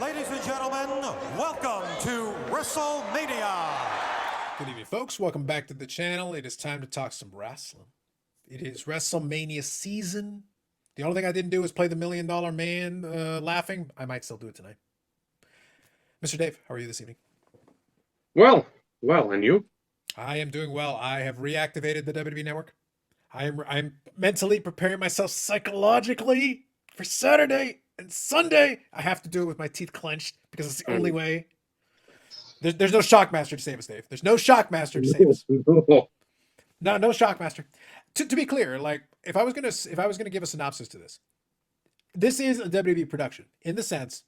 Ladies and gentlemen, welcome to WrestleMania. Good evening, folks. Welcome back to the channel. It is time to talk some wrestling. It is WrestleMania season. The only thing I didn't do was play the $1 Million Man laughing. I might still do it tonight. Mr. Dave, how are you this evening? Well, and you? I am doing well. I have reactivated the WWE Network. I'm mentally preparing myself psychologically for Saturday and Sunday. I have to do it with my teeth clenched because it's the only way. There's no Shockmaster to save us, Dave. There's no Shockmaster to save us. No Shockmaster. To be clear, like if I was gonna give a synopsis to this is a WWE production in the sense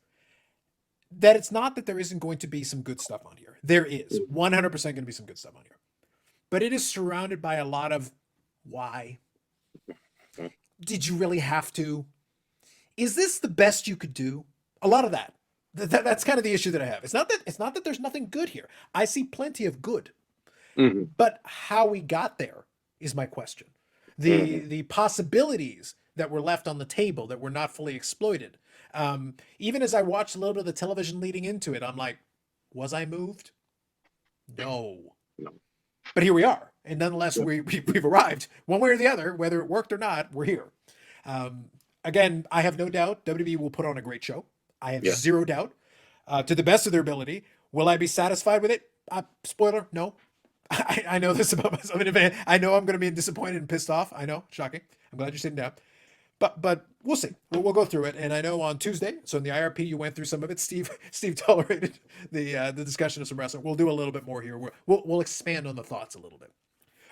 that it's not that there isn't going to be some good stuff on here. There is 100% going to be some good stuff on here, but it is surrounded by a lot of why. Did you really have to? Is this the best you could do? A lot of that. That's kind of the issue that I have. It's not that there's nothing good here. I see plenty of good, but how we got there is my question. The possibilities that were left on the table that were not fully exploited. Even as I watched a little bit of the television leading into it, I'm like, was I moved? No. But here we are, and nonetheless, we've arrived one way or the other, whether it worked or not. We're here. Again, I have no doubt WWE will put on a great show. I have zero doubt, to the best of their ability. Will I be satisfied with it? Spoiler, no. I know this about myself in advance. I know I'm going to be disappointed and pissed off. I know, shocking. I'm glad you're sitting down. But we'll see. We'll go through it. And I know on Tuesday, so in the IRP, you went through some of it. Steve tolerated the discussion of some wrestling. We'll do a little bit more here. We'll expand on the thoughts a little bit.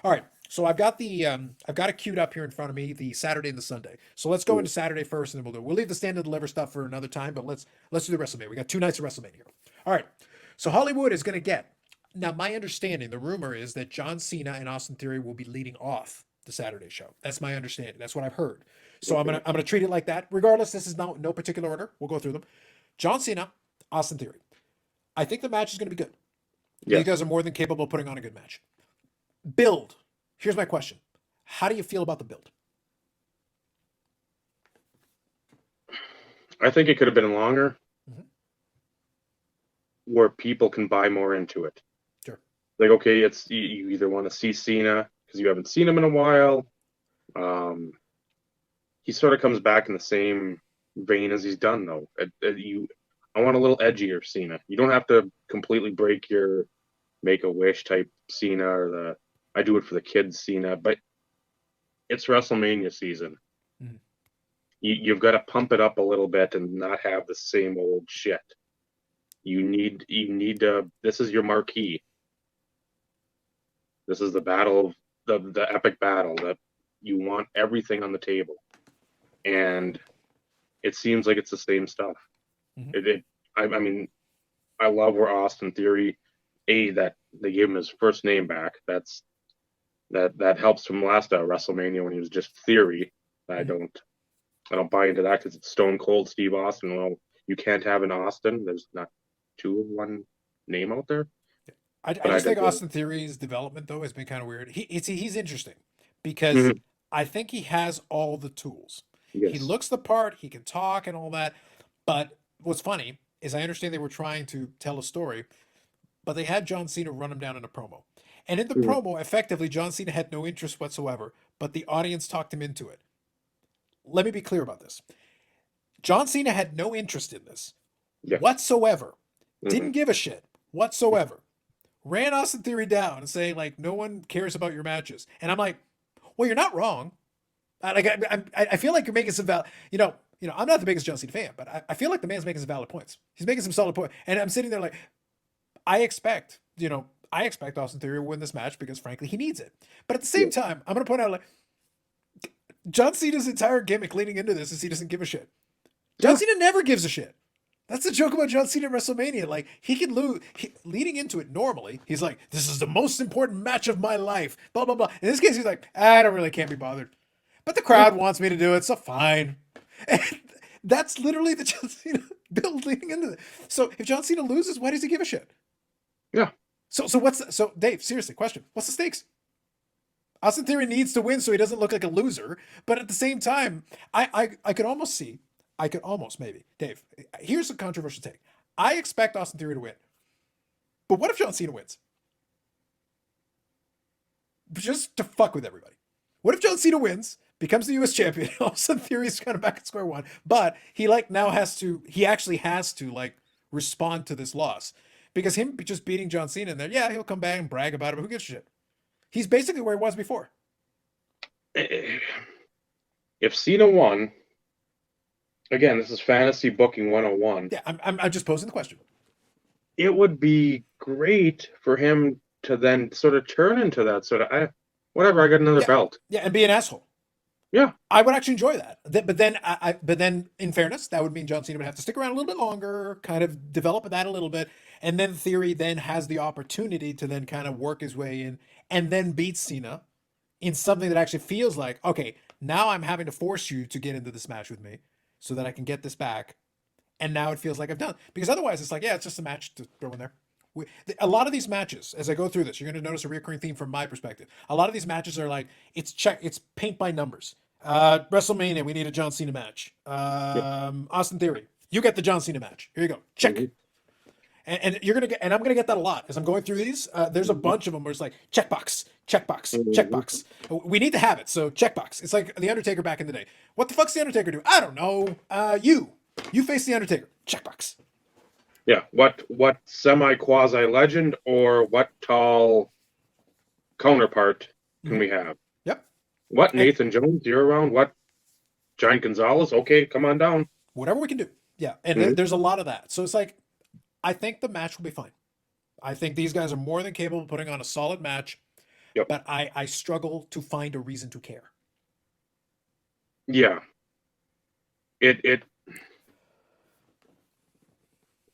All right. So I've got it queued up here in front of me, the Saturday and the Sunday. So let's go into Saturday first, and then we'll leave the stand and deliver stuff for another time. But let's do the WrestleMania. We got 2 nights of WrestleMania here. All right. So Hollywood is going to get. Now, my understanding, the rumor is that John Cena and Austin Theory will be leading off the Saturday show. That's my understanding. That's what I've heard. So I'm gonna treat it like that. Regardless, this is no particular order. We'll go through them. John Cena, Austin Theory. I think the match is going to be good. You guys are more than capable of putting on a good match. Build. Here's my question. How do you feel about the build? I think it could have been longer, where people can buy more into it. Sure. Like, okay, it's you either want to see Cena because you haven't seen him in a while. He sort of comes back in the same vein as he's done, though. I want a little edgier Cena. You don't have to completely break your Make-A-Wish type Cena or the I do it for the kids Cena, but it's WrestleMania season. You've got to pump it up a little bit and not have the same old shit. You need to. This is your marquee. This is the battle of the epic battle that you want everything on the table, and it seems like it's the same stuff. I mean, I love where Austin Theory, that they gave him his first name back. That helps from last WrestleMania when he was just Theory. I don't buy into that because it's Stone Cold Steve Austin. Well, you can't have an Austin. There's not 2 of 1 name out there. I just think Austin Theory's development, though, has been kind of weird. He's interesting because I think he has all the tools. Yes. He looks the part. He can talk and all that. But what's funny is I understand they were trying to tell a story, but they had John Cena run him down in a promo. And in the promo, effectively, John Cena had no interest whatsoever, but the audience talked him into it. Let me be clear about this. John Cena had no interest in this whatsoever. Didn't give a shit whatsoever. Ran Austin Theory down and saying, like, no one cares about your matches. And I'm like, well, you're not wrong. I feel like you're making some valid, I'm not the biggest John Cena fan, but I feel like the man's making some valid points. He's making some solid points. And I'm sitting there like, I expect Austin Theory will win this match because, frankly, he needs it. But at the same time, I'm going to point out, like, John Cena's entire gimmick leading into this is he doesn't give a shit. John Cena never gives a shit. That's the joke about John Cena at WrestleMania. Like, he can lose. Leading into it normally, he's like, this is the most important match of my life. Blah, blah, blah. In this case, he's like, I can't be bothered. But the crowd wants me to do it, so fine. And that's literally the John Cena build leading into it. So if John Cena loses, why does he give a shit? Yeah. So Dave, seriously, question. What's the stakes? Austin Theory needs to win so he doesn't look like a loser. But at the same time, I could almost see I could almost maybe. Dave, here's a controversial take. I expect Austin Theory to win. But what if John Cena wins? Just to fuck with everybody. What if John Cena wins, becomes the US champion, Austin Theory's kind of back at square one, but he actually has to like respond to this loss. Because him just beating John Cena in there, yeah, he'll come back and brag about it, but who gives a shit? He's basically where he was before. If Cena won, again, this is fantasy booking 101. Yeah, I'm just posing the question. It would be great for him to then sort of turn into that sort of, I got another belt. Yeah, and be an asshole. Yeah, I would actually enjoy that. But then, in fairness, that would mean John Cena would have to stick around a little bit longer, kind of develop that a little bit, and then Theory then has the opportunity to then kind of work his way in and then beat Cena in something that actually feels like, okay, now I'm having to force you to get into this match with me so that I can get this back, and now it feels like I've done. Because otherwise, it's like, yeah, it's just a match to throw in there. A lot of these matches, as I go through this, you're going to notice a recurring theme from my perspective. A lot of these matches are like, it's paint by numbers. WrestleMania, we need a John Cena match. Austin Theory, you get the John Cena match. Here you go. Check. Mm-hmm. And you're gonna get, and I'm gonna get that a lot as I'm going through these. There's a bunch of them where it's like checkbox, checkbox, checkbox. We need to have it, so checkbox. It's like the Undertaker back in the day. What the fuck's the Undertaker do? I don't know. You face the Undertaker. Checkbox. Yeah. What semi quasi legend or what tall counterpart can we have? Yep. What Nathan Jones? You're around. What Giant Gonzalez? Okay, come on down. Whatever we can do. Yeah, and there's a lot of that. So it's like, I think the match will be fine. I think these guys are more than capable of putting on a solid match. Yep. But I struggle to find a reason to care. Yeah. It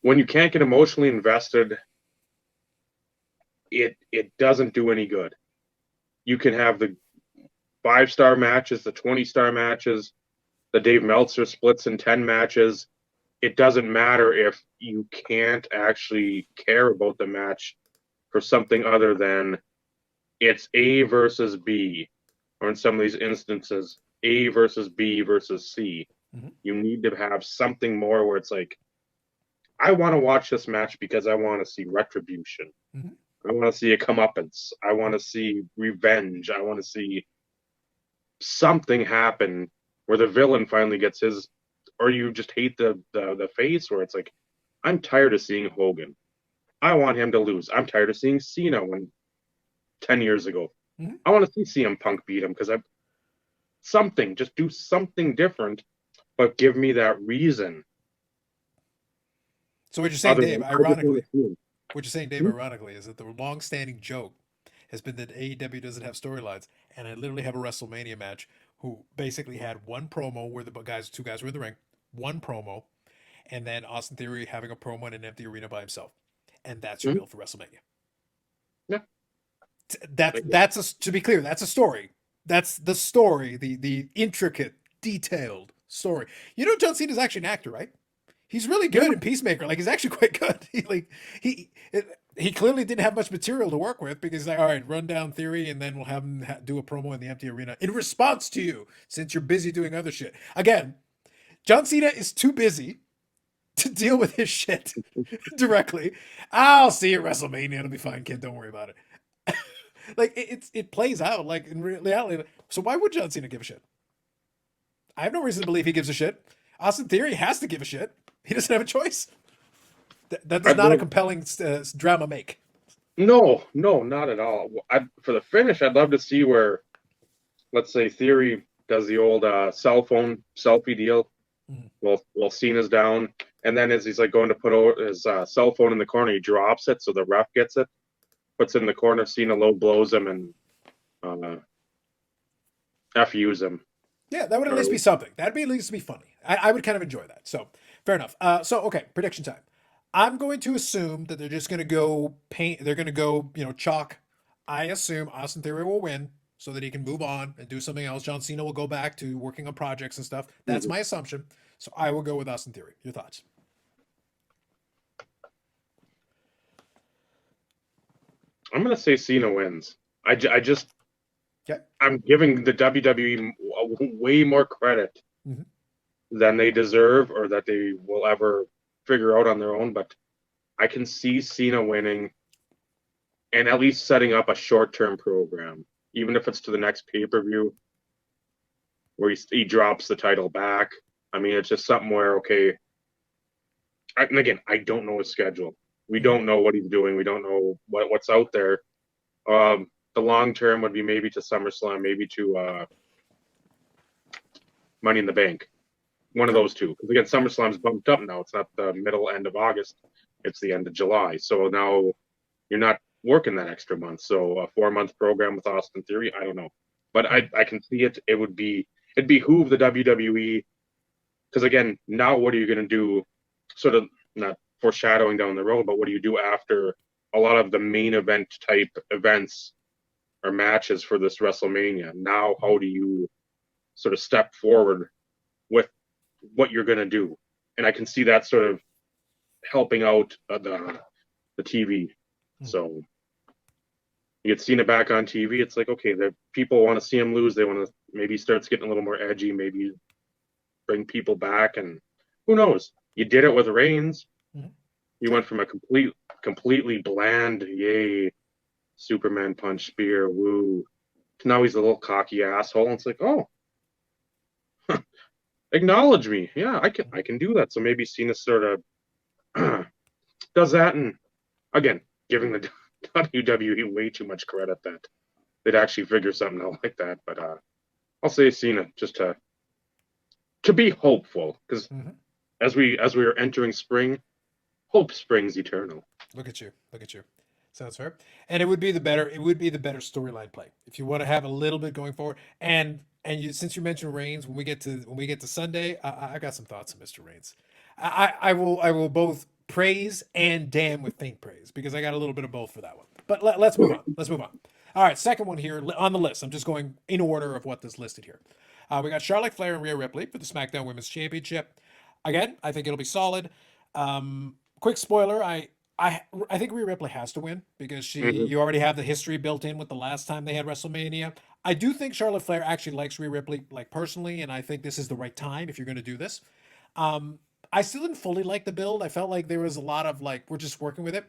when you can't get emotionally invested, it doesn't do any good. You can have the 5-star matches, the 20-star matches, the Dave Meltzer splits in 10 matches. It doesn't matter if you can't actually care about the match for something other than it's A versus B, or in some of these instances, A versus B versus C. Mm-hmm. You need to have something more where it's like, I want to watch this match because I want to see retribution. Mm-hmm. I want to see a comeuppance. I want to see revenge. I want to see something happen where the villain finally gets his, or you just hate the face where it's like, I'm tired of seeing Hogan. I want him to lose. I'm tired of seeing Cena 10 years ago. Mm-hmm. I want to see CM Punk beat him because just do something different, but give me that reason. So what you're saying, Dave, ironically, is that the long-standing joke has been that AEW doesn't have storylines, and I literally have a WrestleMania match who basically had one promo where the two guys were in the ring, one promo, and then Austin Theory having a promo in an empty arena by himself, and that's your build for WrestleMania. Yeah, to be clear, that's a story. That's the story, the intricate, detailed story. You know, John Cena is actually an actor, right? He's really good in Peacemaker. Like, he's actually quite good. He clearly didn't have much material to work with because, like, all right, run down Theory, and then we'll have him do a promo in the empty arena in response to you, since you're busy doing other shit. Again, John Cena is too busy to deal with his shit directly. I'll see you at WrestleMania. It'll be fine, kid. Don't worry about it. Like, it plays out like in reality. So why would John Cena give a shit? I have no reason to believe he gives a shit. Austin Theory has to give a shit. He doesn't have a choice. That's not a compelling drama make. No, not at all. For the finish, I'd love to see where, let's say, Theory does the old cell phone selfie deal. Mm-hmm. While Cena's down, and then as he's like going to put his cell phone in the corner, he drops it so the ref gets it, puts it in the corner. Cena low blows him and FUs him. Yeah, that would at least be something. That'd be at least be funny. I would kind of enjoy that. So fair enough. Okay, prediction time. I'm going to assume that they're just going to go paint. They're going to go, chalk. I assume Austin Theory will win so that he can move on and do something else. John Cena will go back to working on projects and stuff. That's my assumption. So I will go with Austin Theory. Your thoughts? I'm going to say Cena wins. Okay. I'm giving the WWE way more credit than they deserve or that they will ever figure out on their own. But I can see Cena winning and at least setting up a short-term program, even if it's to the next pay-per-view where he drops the title back. I mean, it's just something where, okay, and again, I don't know his schedule. We don't know what he's doing. We don't know what's out there. The long term would be maybe to SummerSlam, maybe to Money in the Bank. One of those two. Because again, SummerSlam's bumped up now. It's not the end of August. It's the end of July. So now you're not working that extra month. So a 4-month program with Austin Theory, I don't know. But I can see it. It'd behoove the WWE. Because again, now what are you going to do? Sort of not foreshadowing down the road, but what do you do after a lot of the main event type events or matches for this WrestleMania? Now, how do you sort of step forward with what you're going to do? And I can see that sort of helping out the TV. So you get Cena back on TV. It's like, okay, the people want to see him lose. They want to maybe starts getting a little more edgy, maybe bring people back, and who knows? You did it with Reigns. Mm-hmm. You went from a completely bland, yay, Superman punch spear, woo, to now he's a little cocky asshole. And it's like, oh, acknowledge me. Yeah, I can do that. So maybe Cena sort of does that, and again, giving the WWE way too much credit that they'd actually figure something out like that. But I'll say Cena just to be hopeful, because as we are entering spring, hope springs eternal. Look at you. Sounds fair. And it would be the better storyline play if you want to have a little bit going forward. And since you mentioned Reigns, when we get to Sunday, I got some thoughts on Mr. Reigns. I will both praise and damn with faint praise, because I got a little bit of both for that one. But let's move on. All right, second one here on the list. I'm just going in order of what is listed here. We got Charlotte Flair and Rhea Ripley for the SmackDown Women's Championship. Again, I think it'll be solid. Quick spoiler, I think Rhea Ripley has to win, because you already have the history built in with the last time they had WrestleMania. I do think Charlotte Flair actually likes Rhea Ripley, like, personally, and I think this is the right time if you're going to do this. I still didn't fully like the build. I felt like there was a lot of, like, we're just working with it.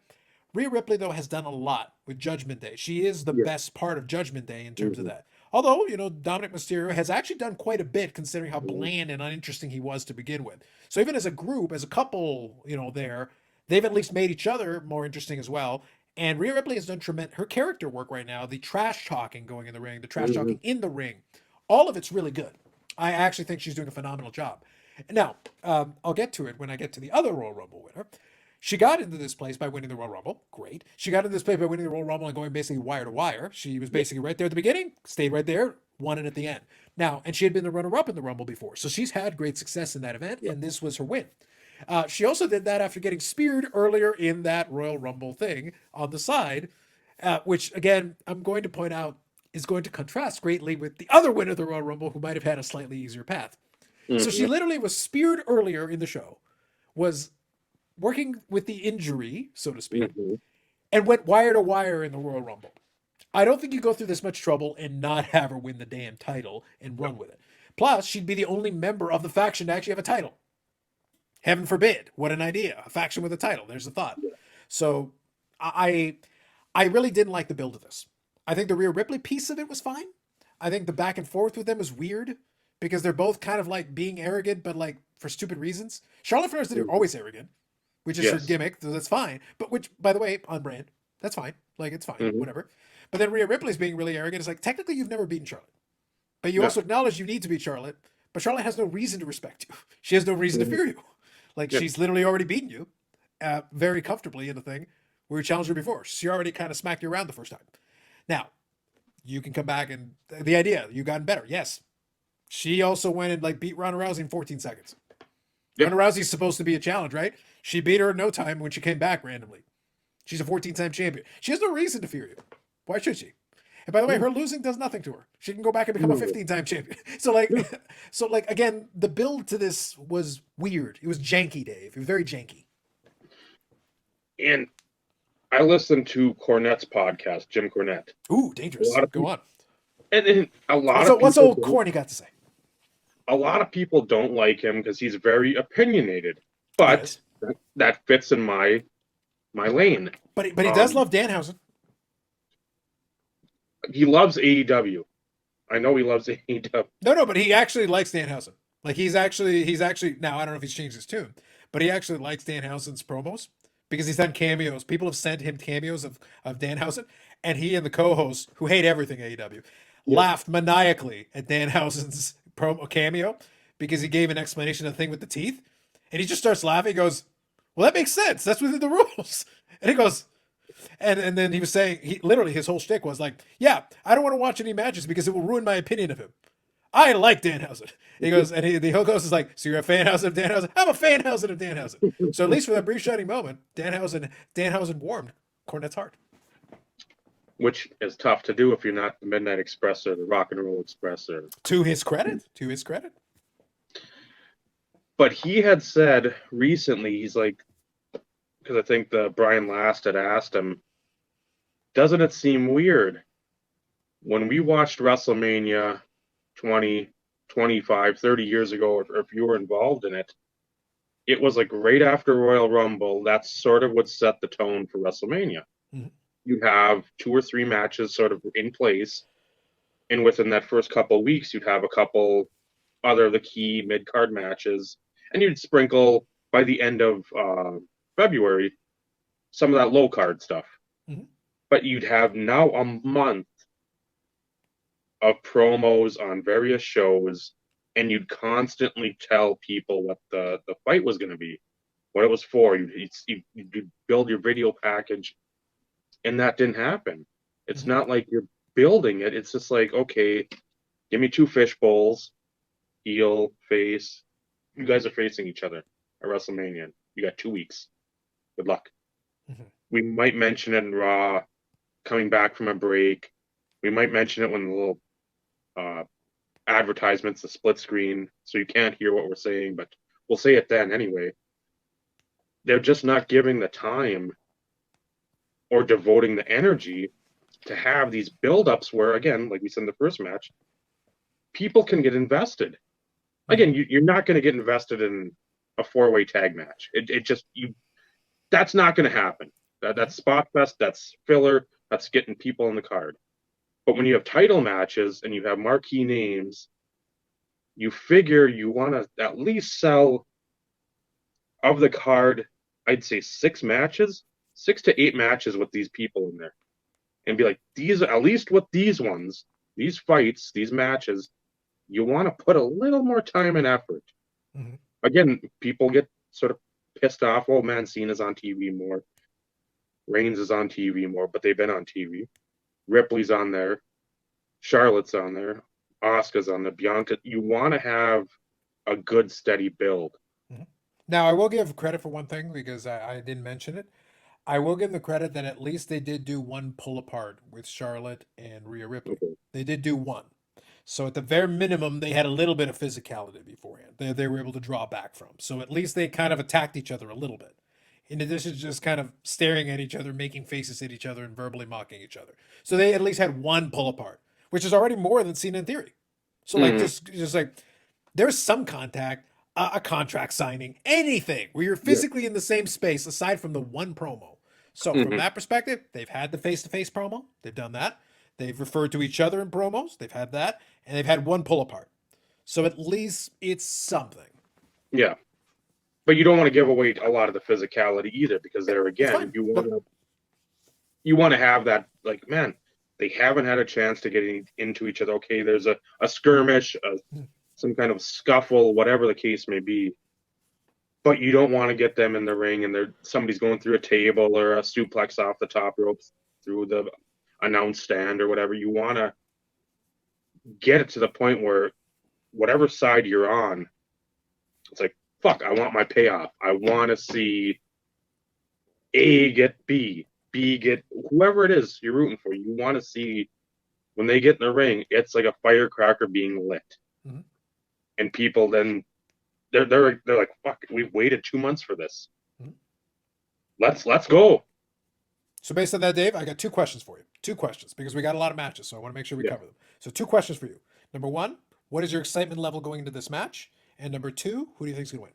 Rhea Ripley, though, has done a lot with Judgment Day. She is the best part of Judgment Day in terms of that. Although, Dominic Mysterio has actually done quite a bit, considering how bland and uninteresting he was to begin with. So even as a group, as a couple, they've at least made each other more interesting as well. And Rhea Ripley has done her character work right now, the trash talking going in the ring, the trash talking in the ring. All of it's really good. I actually think she's doing a phenomenal job. Now, I'll get to it when I get to the other Royal Rumble winner. She got into this place by winning the Royal Rumble. Great. She got into this place by winning the Royal Rumble and going basically wire to wire. She was basically right there at the beginning, stayed right there, won it at the end. Now, and she had been the runner-up in the Rumble before, so she's had great success in that event, and this was her win. She also did that after getting speared earlier in that Royal Rumble thing on the side, which, again, I'm going to point out is going to contrast greatly with the other winner of the Royal Rumble, who might have had a slightly easier path. So she literally was speared earlier in the show, was working with the injury, so to speak, and went wire to wire in the Royal Rumble. I don't think you go through this much trouble and not have her win the damn title and run with it. Plus, she'd be the only member of the faction to actually have a title. Heaven forbid. What an idea. A faction with a title. There's the thought. So I really didn't like the build of this. I think the Rhea Ripley piece of it was fine. I think the back and forth with them is weird, because they're both kind of like being arrogant, but like for stupid reasons. Charlotte Flair is always arrogant, which is her gimmick, so that's fine. But which, by the way, on brand, that's fine. Like, it's fine, whatever. But then Rhea Ripley's being really arrogant. It's like, technically, you've never beaten Charlotte. But you also acknowledge you need to beat Charlotte. But Charlotte has no reason to respect you. She has no reason to fear you. Like, she's literally already beaten you very comfortably in the thing where you challenged her before. She already kind of smacked you around the first time. Now, you can come back and the idea, you've gotten better. Yes. She also went and like beat Ronda Rousey in 14 seconds. Ronda Rousey's supposed to be a challenge, right? She beat her in no time when she came back randomly. She's a 14-time champion. She has no reason to fear you. Why should she? And by the way, her losing does nothing to her. She can go back and become a 15-time champion. So like, again, the build to this was weird. It was janky, Dave. It was very janky. And I listened to Cornette's podcast, Jim Cornette. Ooh, dangerous. Go on. And a lot of what's old Corny got to say? a lot of people don't like him because he's very opinionated, but Yes. that fits in my lane. But he does love Danhausen. He loves AEW. I know he loves AEW. No, but he actually likes Danhausen. Like he's actually now I don't know if he's changed his tune, but he actually likes Danhausen's promos because he's done cameos. People have sent him cameos of Danhausen, and he and the co-hosts who hate everything AEW laughed maniacally at Danhausen's promo cameo because he gave an explanation of the thing with the teeth, and he just starts laughing. He goes, "Well, that makes sense. That's within the rules." And he goes, and then he was saying he literally his whole shtick was like, "Yeah, I don't want to watch any matches because it will ruin my opinion of him. I like Danhausen." He goes, and the whole host is like, "So you're a fanhausen of Danhausen? I'm a fanhausen of Danhausen." So at least for that brief shining moment, Danhausen warmed Cornette's heart. Which is tough to do if you're not the Midnight Express or the Rock and Roll Express. To his credit. But he had said recently, he's like, because I think the Brian Last had asked him, doesn't it seem weird when we watched WrestleMania 20, 25, 30 years ago, or if you were involved in it, it was like right after Royal Rumble, that sort of would set the tone for WrestleMania. Mm-hmm. You have 2 or 3 matches sort of in place, and within that first couple of weeks, you'd have a couple other of the key mid-card matches, and you'd sprinkle by the end of February some of that low-card stuff. Mm-hmm. But you'd have now a month of promos on various shows, and you'd constantly tell people what the fight was going to be, what it was for. You'd build your video package, and that didn't happen. It's Mm-hmm. not like you're building it. It's just like, okay, give me 2 fish bowls, heel, face. You guys are facing each other at WrestleMania. You got 2 weeks. Good luck. Mm-hmm. We might mention it in Raw, coming back from a break. We might mention it when the little advertisements, the split screen, so you can't hear what we're saying, but we'll say it then anyway. They're just not giving the time or devoting the energy to have these build-ups where, again, like we said in the first match, people can get invested. Again, you're not going to get invested in a 4-way tag match. That's not going to happen. That's spot fest, that's filler, that's getting people on the card. But when you have title matches and you have marquee names, you figure you want to at least sell of the card, I'd say 6 matches, 6 to 8 matches with these people in there. And be like, at least with these ones, these fights, these matches, you want to put a little more time and effort. Mm-hmm. Again, people get sort of pissed off. Oh, man, Cena's on TV more. Reigns is on TV more, but they've been on TV. Ripley's on there. Charlotte's on there. Asuka's on there. Bianca. You want to have a good, steady build. Mm-hmm. Now, I will give credit for one thing because I didn't mention it. I will give the credit that at least they did do one pull apart with Charlotte and Rhea Ripley. Okay. They did do one. So at the very minimum, they had a little bit of physicality beforehand. They were able to draw back from. So at least they kind of attacked each other a little bit. In addition to just kind of staring at each other, making faces at each other, and verbally mocking each other. So they at least had one pull apart, which is already more than seen in theory. So like just like there's some contact, a contract signing, anything where you're physically in the same space aside from the one promo. So from that perspective, they've had the face-to-face promo. They've done that. They've referred to each other in promos. They've had that. And they've had one pull apart. So at least it's something. Yeah. But you don't want to give away a lot of the physicality either, because there again, you want to have that, like, man, they haven't had a chance to get into each other. Okay, there's a skirmish, some kind of scuffle, whatever the case may be. But you don't want to get them in the ring and somebody's going through a table or a suplex off the top rope through the announce stand or whatever. You want to get it to the point where whatever side you're on, it's like, fuck, I want my payoff. I want to see A get B, B get whoever it is you're rooting for. You want to see when they get in the ring, it's like a firecracker being lit. Mm-hmm. And people then they're like, fuck, we've waited 2 months for this. Mm-hmm. Let's go. So based on that, Dave, I got 2 questions for you. 2 questions, because we got a lot of matches, so I want to make sure we cover them. So 2 questions for you. Number 1, What is your excitement level going into this match? And number 2, who do you think is going to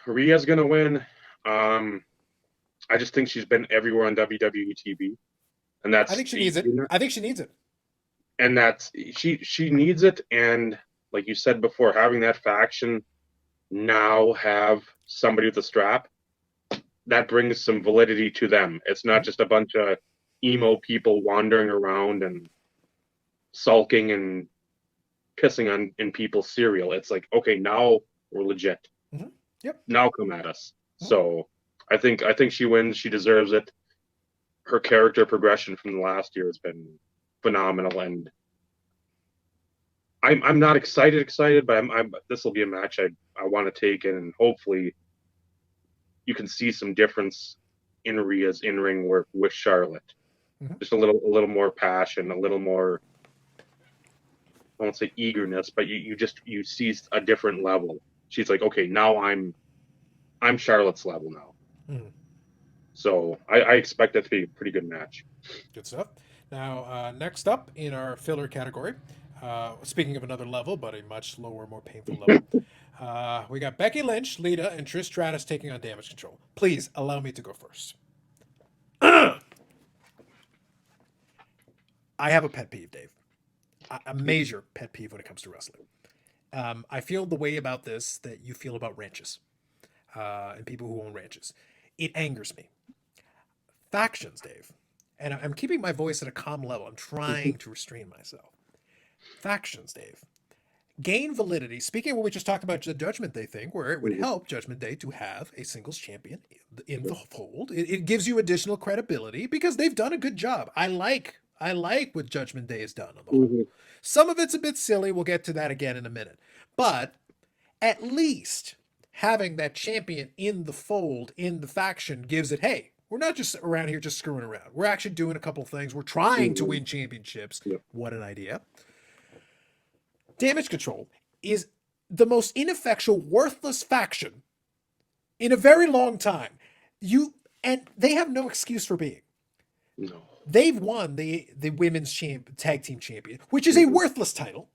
win? Rhea's gonna win. I just think she's been everywhere on WWE TV, and I think she needs it. I think she needs it. And that's she needs it. And like you said before, having that faction now have somebody with a strap, that brings some validity to them. It's not just a bunch of emo people wandering around and sulking and pissing on in people's cereal. It's like, okay, now we're legit. Mm-hmm. Yep. Now come at us. Mm-hmm. So I think she wins. She deserves it. Her character progression from the last year has been phenomenal, and I'm not excited, but this will be a match I want to take in, and hopefully you can see some difference in Rhea's in-ring work with Charlotte. Mm-hmm. Just a little more passion, a little more, I won't say eagerness, but you see a different level. She's like, okay, now I'm Charlotte's level now. Mm-hmm. So I expect that to be a pretty good match. Good stuff. Now, next up in our filler category, speaking of another level, but a much lower, more painful level, we got Becky Lynch, Lita, and Trish Stratus taking on Damage Control. Please allow me to go first. I have a pet peeve, Dave. A major pet peeve when it comes to wrestling. I feel the way about this that you feel about ranches and people who own ranches. It angers me. Factions, Dave. And I'm keeping my voice at a calm level. I'm trying to restrain myself. Factions, Dave. Gain validity. Speaking of what we just talked about, the Judgment Day thing, where it would help Judgment Day to have a singles champion in the fold. It gives you additional credibility because they've done a good job. I like what Judgment Day has done on the whole. Some of it's a bit silly. We'll get to that again in a minute. But at least having that champion in the fold, in the faction, gives it, hey, we're not just around here just screwing around. We're actually doing a couple of things. We're trying to win championships. What an idea. Damage Control is the most ineffectual, worthless faction in a very long time. And they have no excuse for being. No. They've won the women's tag team champion, which is a worthless title.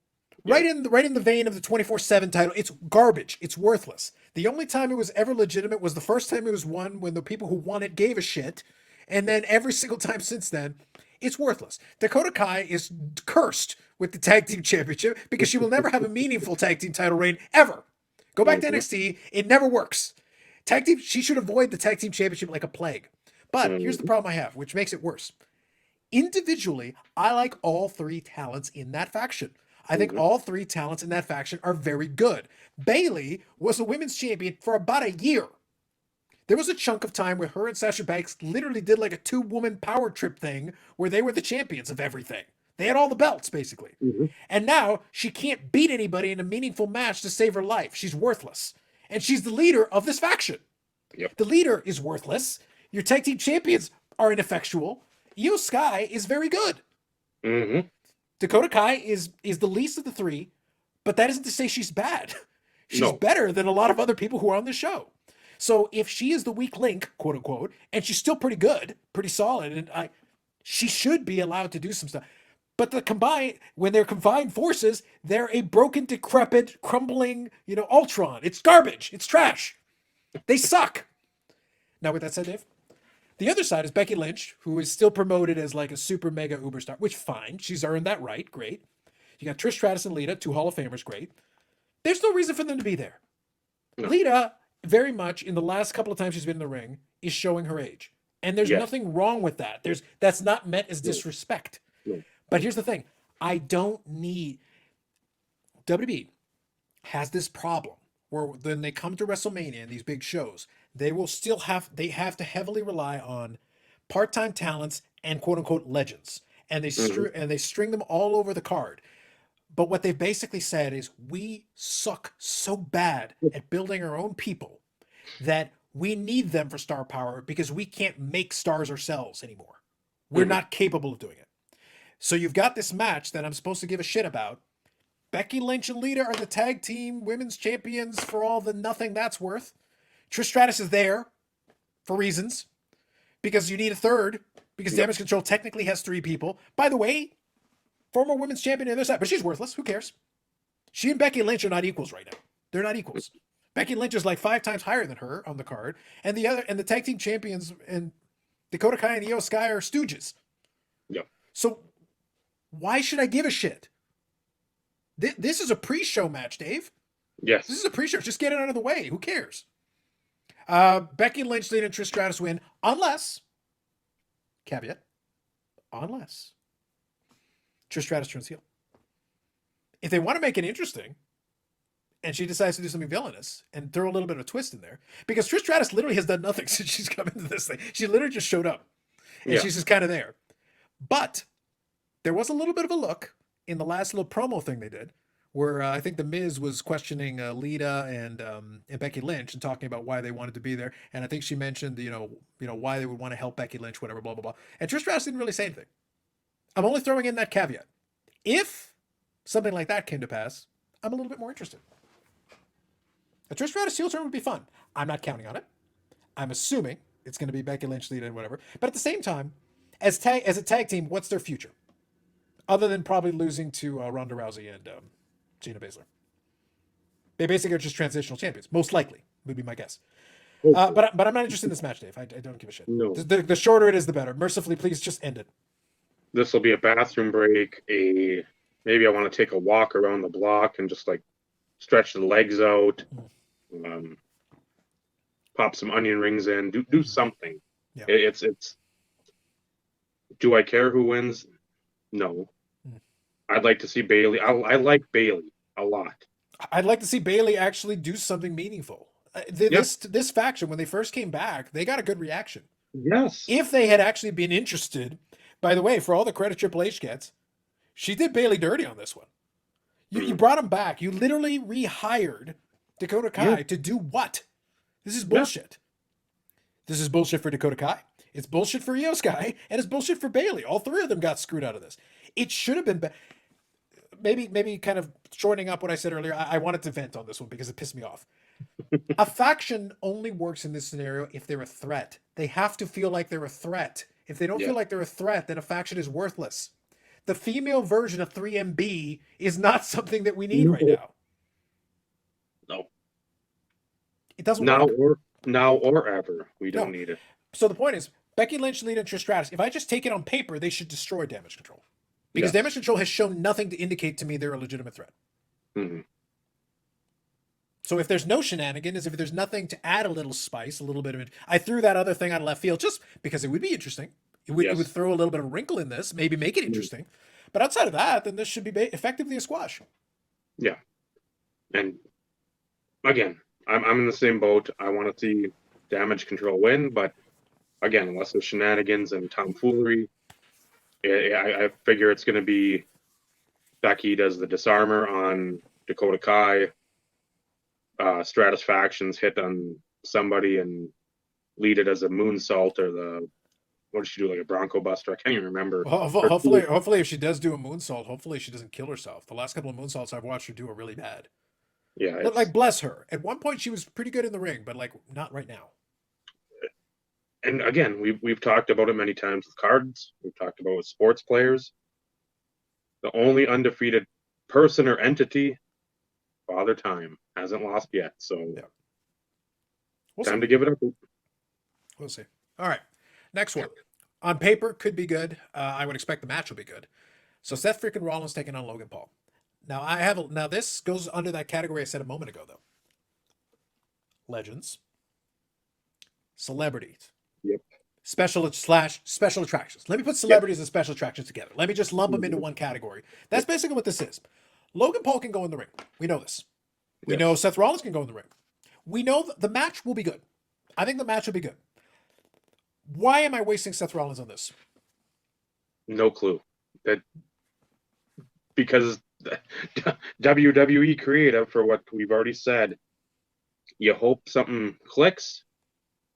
Right in the vein of the 24/7 title. It's garbage. It's worthless. The only time it was ever legitimate was the first time it was won when the people who won it gave a shit. And then every single time since then, it's worthless. Dakota Kai is cursed with the tag team championship because she will never have a meaningful tag team title reign ever. Go back to NXT. It never works. Tag team, she should avoid the tag team championship like a plague. But here's the problem I have, which makes it worse. Individually, I like all three talents in that faction. I think all three talents in that faction are very good. Bayley was a women's champion for about a year. There was a chunk of time where her and Sasha Banks literally did like a 2-woman power trip thing where they were the champions of everything. They had all the belts, basically. And now she can't beat anybody in a meaningful match to save her life. She's worthless. And she's the leader of this faction. The leader is worthless. Your tag team champions are ineffectual. Io Sky is very good. Dakota Kai is the least of the three, but that isn't to say she's bad. She's better than a lot of other people who are on the show. So if she is the weak link, quote unquote, and she's still pretty good, pretty solid, and she should be allowed to do some stuff. But when they're combined forces, they're a broken, decrepit, crumbling, Ultron. It's garbage. It's trash. They suck. Now, with that said, Dave, the other side is Becky Lynch, who is still promoted as like a super mega uber star, which fine. She's earned that right. Great. You got Trish Stratus and Lita, 2 Hall of Famers. Great. There's no reason for them to be there. No. Lita, very much in the last couple of times she's been in the ring, is showing her age. And there's nothing wrong with that. That's not meant as disrespect. But here's the thing. I don't need... WWE has this problem where when they come to WrestleMania and these big shows, they have to heavily rely on part-time talents and quote-unquote legends. And they string them all over the card. But what they've basically said is, we suck so bad at building our own people that we need them for star power because we can't make stars ourselves anymore. We're not capable of doing it. So you've got this match that I'm supposed to give a shit about. Becky Lynch and Lita are the tag team women's champions for all the nothing that's worth. Trish Stratus is there for reasons. Because you need a third. Because Damage Control technically has 3 people. By the way, former women's champion on the other side. But she's worthless. Who cares? She and Becky Lynch are not equals right now. They're not equals. Becky Lynch is like 5 times higher than her on the card, and the tag team champions and Dakota Kai and Io Sky are stooges. Yep. So why should I give a shit? This is a pre-show match, Dave. Yes. This is a pre-show. Just get it out of the way. Who cares? Becky Lynch lead and Trish Stratus win, unless, caveat, unless Trish Stratus turns heel. If they want to make it interesting, and she decides to do something villainous and throw a little bit of a twist in there, because Trish Stratus literally has done nothing since she's come into this thing. She literally just showed up, and she's just kind of there. But there was a little bit of a look in the last little promo thing they did, where I think the Miz was questioning Lita and Becky Lynch and talking about why they wanted to be there, and I think she mentioned why they would want to help Becky Lynch, whatever, blah blah blah. And Trish Stratus didn't really say anything. I'm only throwing in that caveat. If something like that came to pass, I'm a little bit more interested. A Trish Stratus heel turn would be fun. I'm not counting on it. I'm assuming it's going to be Becky Lynch, Lita, and whatever. But at the same time, as a tag team, what's their future? Other than probably losing to Ronda Rousey and Gina Baszler. They basically are just transitional champions. Most likely, would be my guess. But I'm not interested in this match, Dave. I don't give a shit. No. The shorter it is, the better. Mercifully, please just end it. This will be a bathroom break. Maybe I want to take a walk around the block and just like stretch the legs out. Pop some onion rings in. Do something. Yeah. It's. Do I care who wins? No. I'd like to see Bayley. I like Bayley a lot. I'd like to see Bayley actually do something meaningful. This faction, when they first came back, they got a good reaction. Yes. If they had actually been interested, by the way, for all the credit Triple H gets, she did Bayley dirty on this one. You brought him back. You literally rehired Dakota Kai to do what? This is bullshit. This is bullshit for Dakota Kai. It's bullshit for Io Sky, and it's bullshit for Bayley. All three of them got screwed out of this. It should have been maybe kind of shortening up what I said earlier. I wanted to vent on this one because it pissed me off. A faction only works in this scenario if they're a threat. They have to feel like they're a threat. If they don't feel like they're a threat, then a faction is worthless. The female version of 3MB is not something that we need right now. No. It doesn't work. Now or ever. We don't need it. So the point is, Becky Lynch, Lita, and Trish Stratus, if I just take it on paper, they should destroy Damage Control. Because Damage Control has shown nothing to indicate to me they're a legitimate threat. Mm-hmm. So if there's no shenanigans, if there's nothing to add a little spice, a little bit of it, I threw that other thing out of left field just because it would be interesting. It would throw a little bit of wrinkle in this, maybe make it interesting. But outside of that, then this should be effectively a squash. Yeah. And again, I'm in the same boat. I want to see Damage Control win, but again, unless there's shenanigans and tomfoolery, I figure it's going to be Becky does the disarmer on Dakota Kai, Stratus factions hit on somebody, and Lita does a moonsault or what did she do, like a Bronco Buster? I can't even remember. Well, hopefully, if she does do a moonsault, hopefully she doesn't kill herself. The last couple of moonsaults I've watched her do are really bad. Yeah, but like, bless her. At one point, she was pretty good in the ring, but like, not right now. And again, we've talked about it many times with cards. We've talked about it with sports players. The only undefeated person or entity, Father Time, hasn't lost yet. So time to give it up. We'll see. All right. Next one. On paper, could be good. I would expect the match will be good. So Seth freaking Rollins taking on Logan Paul. Now this goes under that category I said a moment ago, though. Legends. Celebrities. Yep. Special attractions. Let me put celebrities and special attractions together. Let me just lump them into one category. That's basically what this is. Logan Paul can go in the ring. We know this. We know Seth Rollins can go in the ring. We know the match will be good. I think the match will be good. Why am I wasting Seth Rollins on this? No clue. Because WWE creative, for what we've already said, you hope something clicks.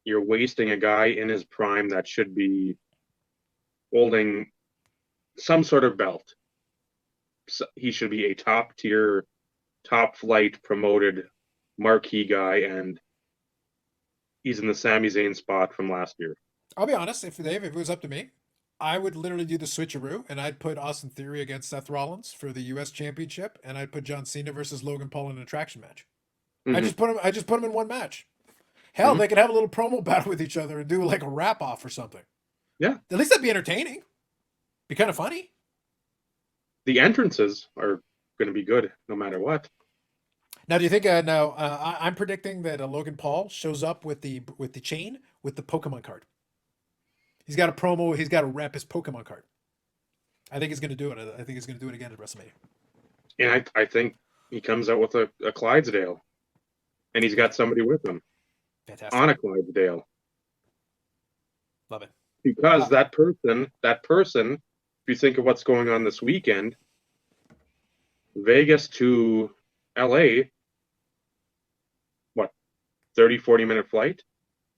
You're wasting a guy in his prime that should be holding some sort of belt. So he should be a top tier, top flight promoted marquee guy, and he's in the Sami Zayn spot from last year. I'll be honest, if it was up to me, I would literally do the switcheroo, and I'd put Austin Theory against Seth Rollins for the U.S. Championship, and I'd put John Cena versus Logan Paul in an attraction match. I just put them in one match. Hell, they could have a little promo battle with each other and do like a wrap off or something. Yeah. At least that'd be entertaining. Be kind of funny. The entrances are going to be good no matter what. Now, do you think? I'm predicting that Logan Paul shows up with the chain with the Pokemon card. He's got a promo. He's got to rep his Pokemon card. I think he's going to do it. I think he's going to do it again at WrestleMania. And I think he comes out with a Clydesdale, and he's got somebody with him. Fantastic. On a Clydesdale. Love it. Because that person, if you think of what's going on this weekend, Vegas to LA, what, 30, 40-minute flight?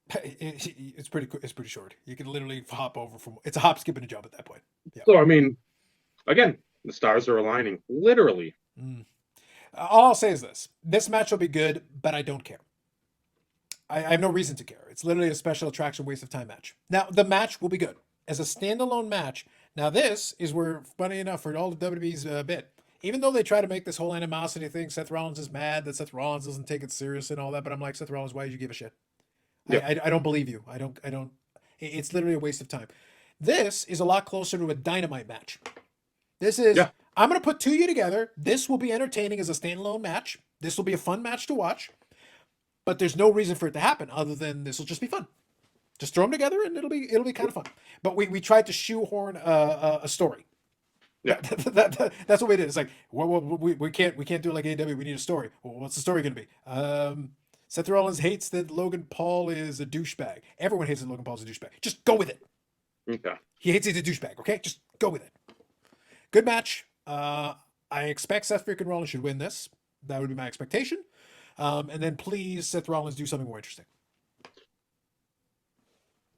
It's pretty short. You can literally hop over from. It's a hop, skip, and a jump at that point. Yeah. So I mean, again, the stars are aligning, literally. All I'll say is this: this match will be good, but I don't care. I have no reason to care. It's literally a special attraction, waste of time match. Now the match will be good as a standalone match. Now this is where, funny enough, for all the WWE's bit, even though they try to make this whole animosity thing, Seth Rollins is mad that Seth Rollins doesn't take it serious and all that. But I'm like, Seth Rollins, why did you give a shit? Yeah. I don't believe you. I don't. It's literally a waste of time. This is a lot closer to a Dynamite match. This is. Yeah. I'm going to put two of you together. This will be entertaining as a standalone match. This will be a fun match to watch. But there's no reason for it to happen other than this will just be fun. Just throw them together and it'll be kind of fun. But we tried to shoehorn a story. Yeah, that's what we did. It's like, well, we can't do it like AEW. We need a story. Well, what's the story going to be? Seth Rollins hates that Logan Paul is a douchebag. Everyone hates that Logan Paul is a douchebag. Just go with it. Okay. He hates he's a douchebag. Okay, just go with it. Good match. I expect Seth freaking Rollins should win this. That would be my expectation. And then please, Seth Rollins, do something more interesting.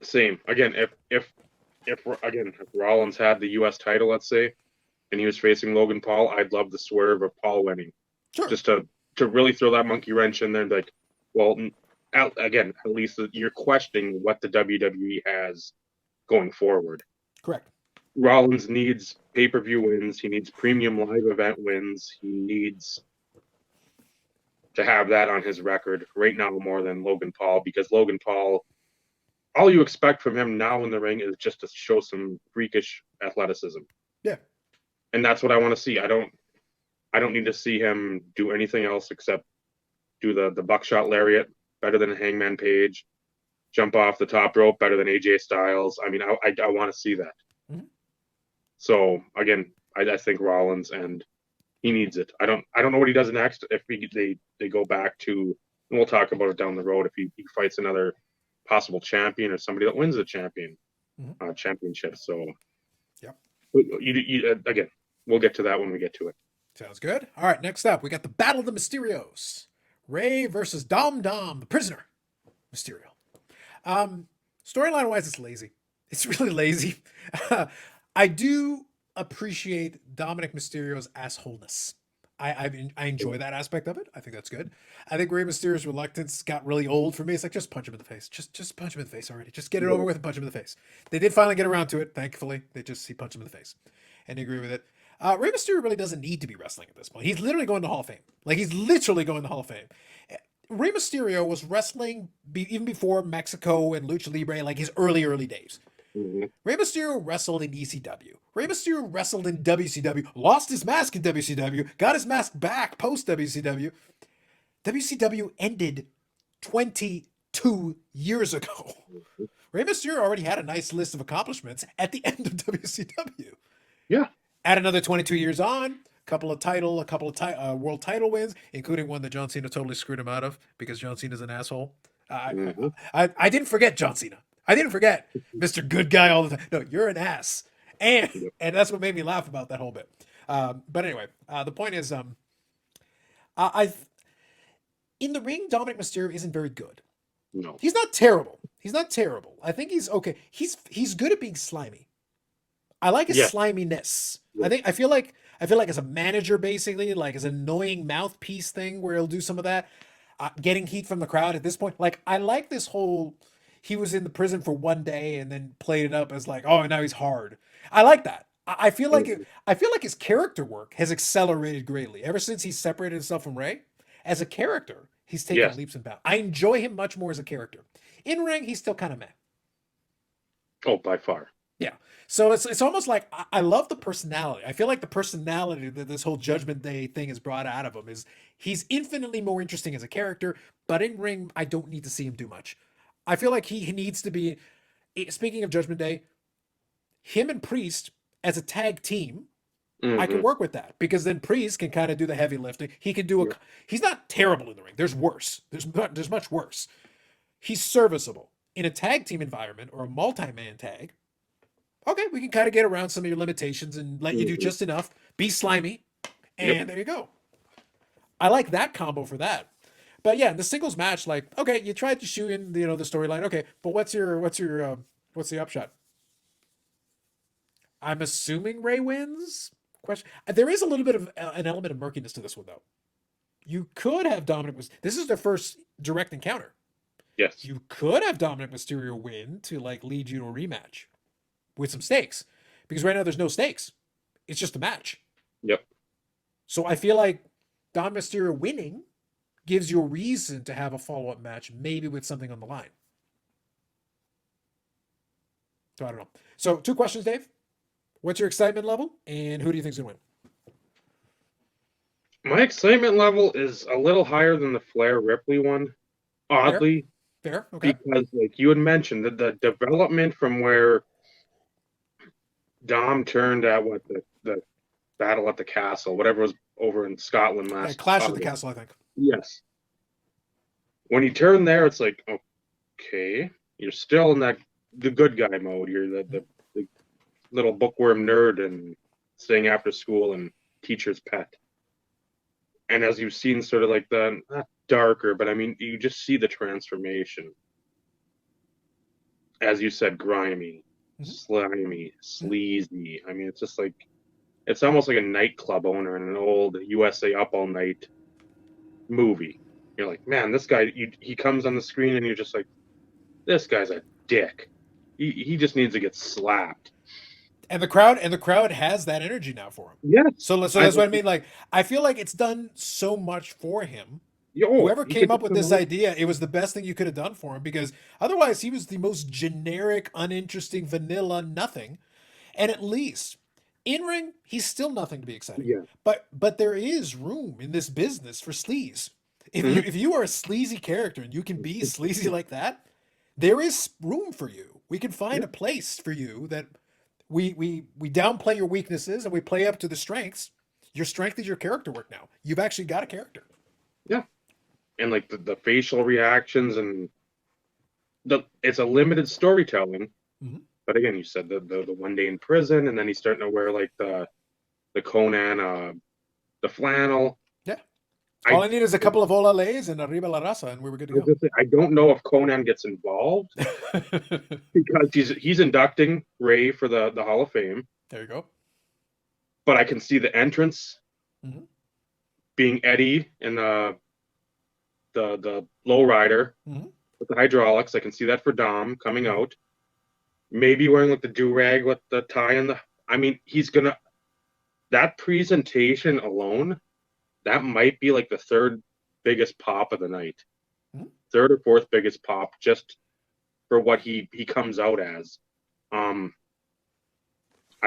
Same. Again, if Rollins had the U.S. title, let's say, and he was facing Logan Paul, I'd love the swerve of Paul winning. Sure. Just to really throw that monkey wrench in there and be like, well, at least you're questioning what the WWE has going forward. Correct. Rollins needs pay-per-view wins. He needs premium live event wins. He needs to have that on his record right now more than Logan Paul, because Logan Paul, all you expect from him now in the ring is just to show some freakish athleticism. Yeah. And that's what I want to see. I don't need to see him do anything else except do the buckshot lariat better than Hangman Page, jump off the top rope better than AJ Styles. I mean, I want to see that. Mm-hmm. So again, I think Rollins, and he needs it. I don't know what he does next. If they go back to, and we'll talk about it down the road, if he fights another possible champion or somebody that wins the championship. So yeah, again, we'll get to that when we get to it. Sounds good. All right, next up, we got the Battle of the Mysterios. Rey versus Dom, the prisoner, Mysterio. Storyline wise, it's lazy. It's really lazy. I do appreciate Dominic Mysterio's assholeness. I enjoy that aspect of it. I think that's good. I think Rey Mysterio's reluctance got really old for me. It's like, just punch him in the face. Just punch him in the face already. Just get it over with and punch him in the face. They did finally get around to it, thankfully. He punched him in the face. And agree with it. Rey Mysterio really doesn't need to be wrestling at this point. He's literally going to Hall of Fame. Like, he's literally going to Hall of Fame. Rey Mysterio was wrestling even before Mexico and Lucha Libre, like his early days. Mm-hmm. Rey Mysterio wrestled in ECW. Rey Mysterio wrestled in WCW, lost his mask in WCW, got his mask back post WCW. WCW ended 22 years ago. Mm-hmm. Rey Mysterio already had a nice list of accomplishments at the end of WCW. Yeah. Add another 22 years on, a couple of world title wins, including one that John Cena totally screwed him out of because John Cena's an asshole. I didn't forget John Cena. I didn't forget Mr. Good Guy all the time. No, you're an ass. And that's what made me laugh about that whole bit. But anyway, the point is, in the ring, Dominic Mysterio isn't very good. No. He's not terrible. I think he's okay. He's good at being slimy. I like his sliminess. Yeah. I feel like as a manager, basically, like as an annoying mouthpiece thing where he'll do some of that, getting heat from the crowd at this point. Like, I like this whole, he was in the prison for one day and then played it up as like, oh, now he's hard. I like that. I feel like I feel like his character work has accelerated greatly ever since he separated himself from Ray. As a character, he's taken Yes. leaps and bounds. I enjoy him much more as a character. In ring, he's still kind of meh. Oh, by far. Yeah. So it's almost like I love the personality. I feel like the personality that this whole Judgment Day thing has brought out of him is he's infinitely more interesting as a character, but in ring, I don't need to see him do much. I feel like he needs to be, speaking of Judgment Day, him and Priest as a tag team, I can work with that because then Priest can kind of do the heavy lifting. He can do he's not terrible in the ring. There's worse. There's much worse. He's serviceable in a tag team environment or a multi-man tag. Okay, we can kind of get around some of your limitations and let you do just enough. Be slimy, and there you go. I like that combo for that. But yeah, the singles match, like, okay, you tried to shoot in, the storyline. Okay, but what's the upshot? I'm assuming Ray wins. Question. There is a little bit of an element of murkiness to this one, though. You could have Dominic. This is their first direct encounter. Yes. You could have Dominic Mysterio win to like lead you to a rematch with some stakes, because right now there's no stakes. It's just a match. Yep. So I feel like Dom Mysterio winning gives you a reason to have a follow-up match, maybe with something on the line. So I don't know. So 2 questions, Dave. What's your excitement level, and who do you think's gonna win? My excitement level is a little higher than the Flair Ripley one, oddly. Fair. Okay. Because, like you had mentioned, the development from where Dom turned at the Battle at the Castle, whatever was over in Scotland last. Clash at the Castle, I think. Yes. When he turned there, it's like, okay, you're still in the good guy mode. You're the little bookworm nerd and staying after school and teacher's pet. And as you've seen, sort of like the not darker, but I mean, you just see the transformation. As you said, grimy, slimy, sleazy. I mean, it's just like, it's almost like a nightclub owner in an old USA Up All Night movie. You're like, man, this guy, he comes on the screen and you're just like, this guy's a dick. He just needs to get slapped. And the crowd has that energy now for him. Yeah. So that's what I mean. Like, I feel like it's done so much for him. Whoever came up with this idea, it was the best thing you could have done for him, because otherwise he was the most generic, uninteresting, vanilla nothing. And at least in ring, he's still nothing to be excited. Yeah. But there is room in this business for sleaze. If you are a sleazy character and you can be sleazy like that, there is room for you. We can find a place for you that we downplay your weaknesses and we play up to the strengths. Your strength is your character work now. You've actually got a character. Yeah. And like the facial reactions and it's a limited storytelling. But again, you said the one day in prison, and then he's starting to wear like the Conan the flannel. Yeah. All I need is a couple of olales and arriba la raza, and we were good to go. I don't know if Conan gets involved because he's inducting Ray for the Hall of Fame. There you go. But I can see the entrance being Eddie and the lowrider with the hydraulics. I can see that for Dom coming out. Maybe wearing like the do-rag with the tie and I mean, that presentation alone, that might be like the 3rd biggest pop of the night. 3rd or 4th biggest pop, just for what he comes out as. I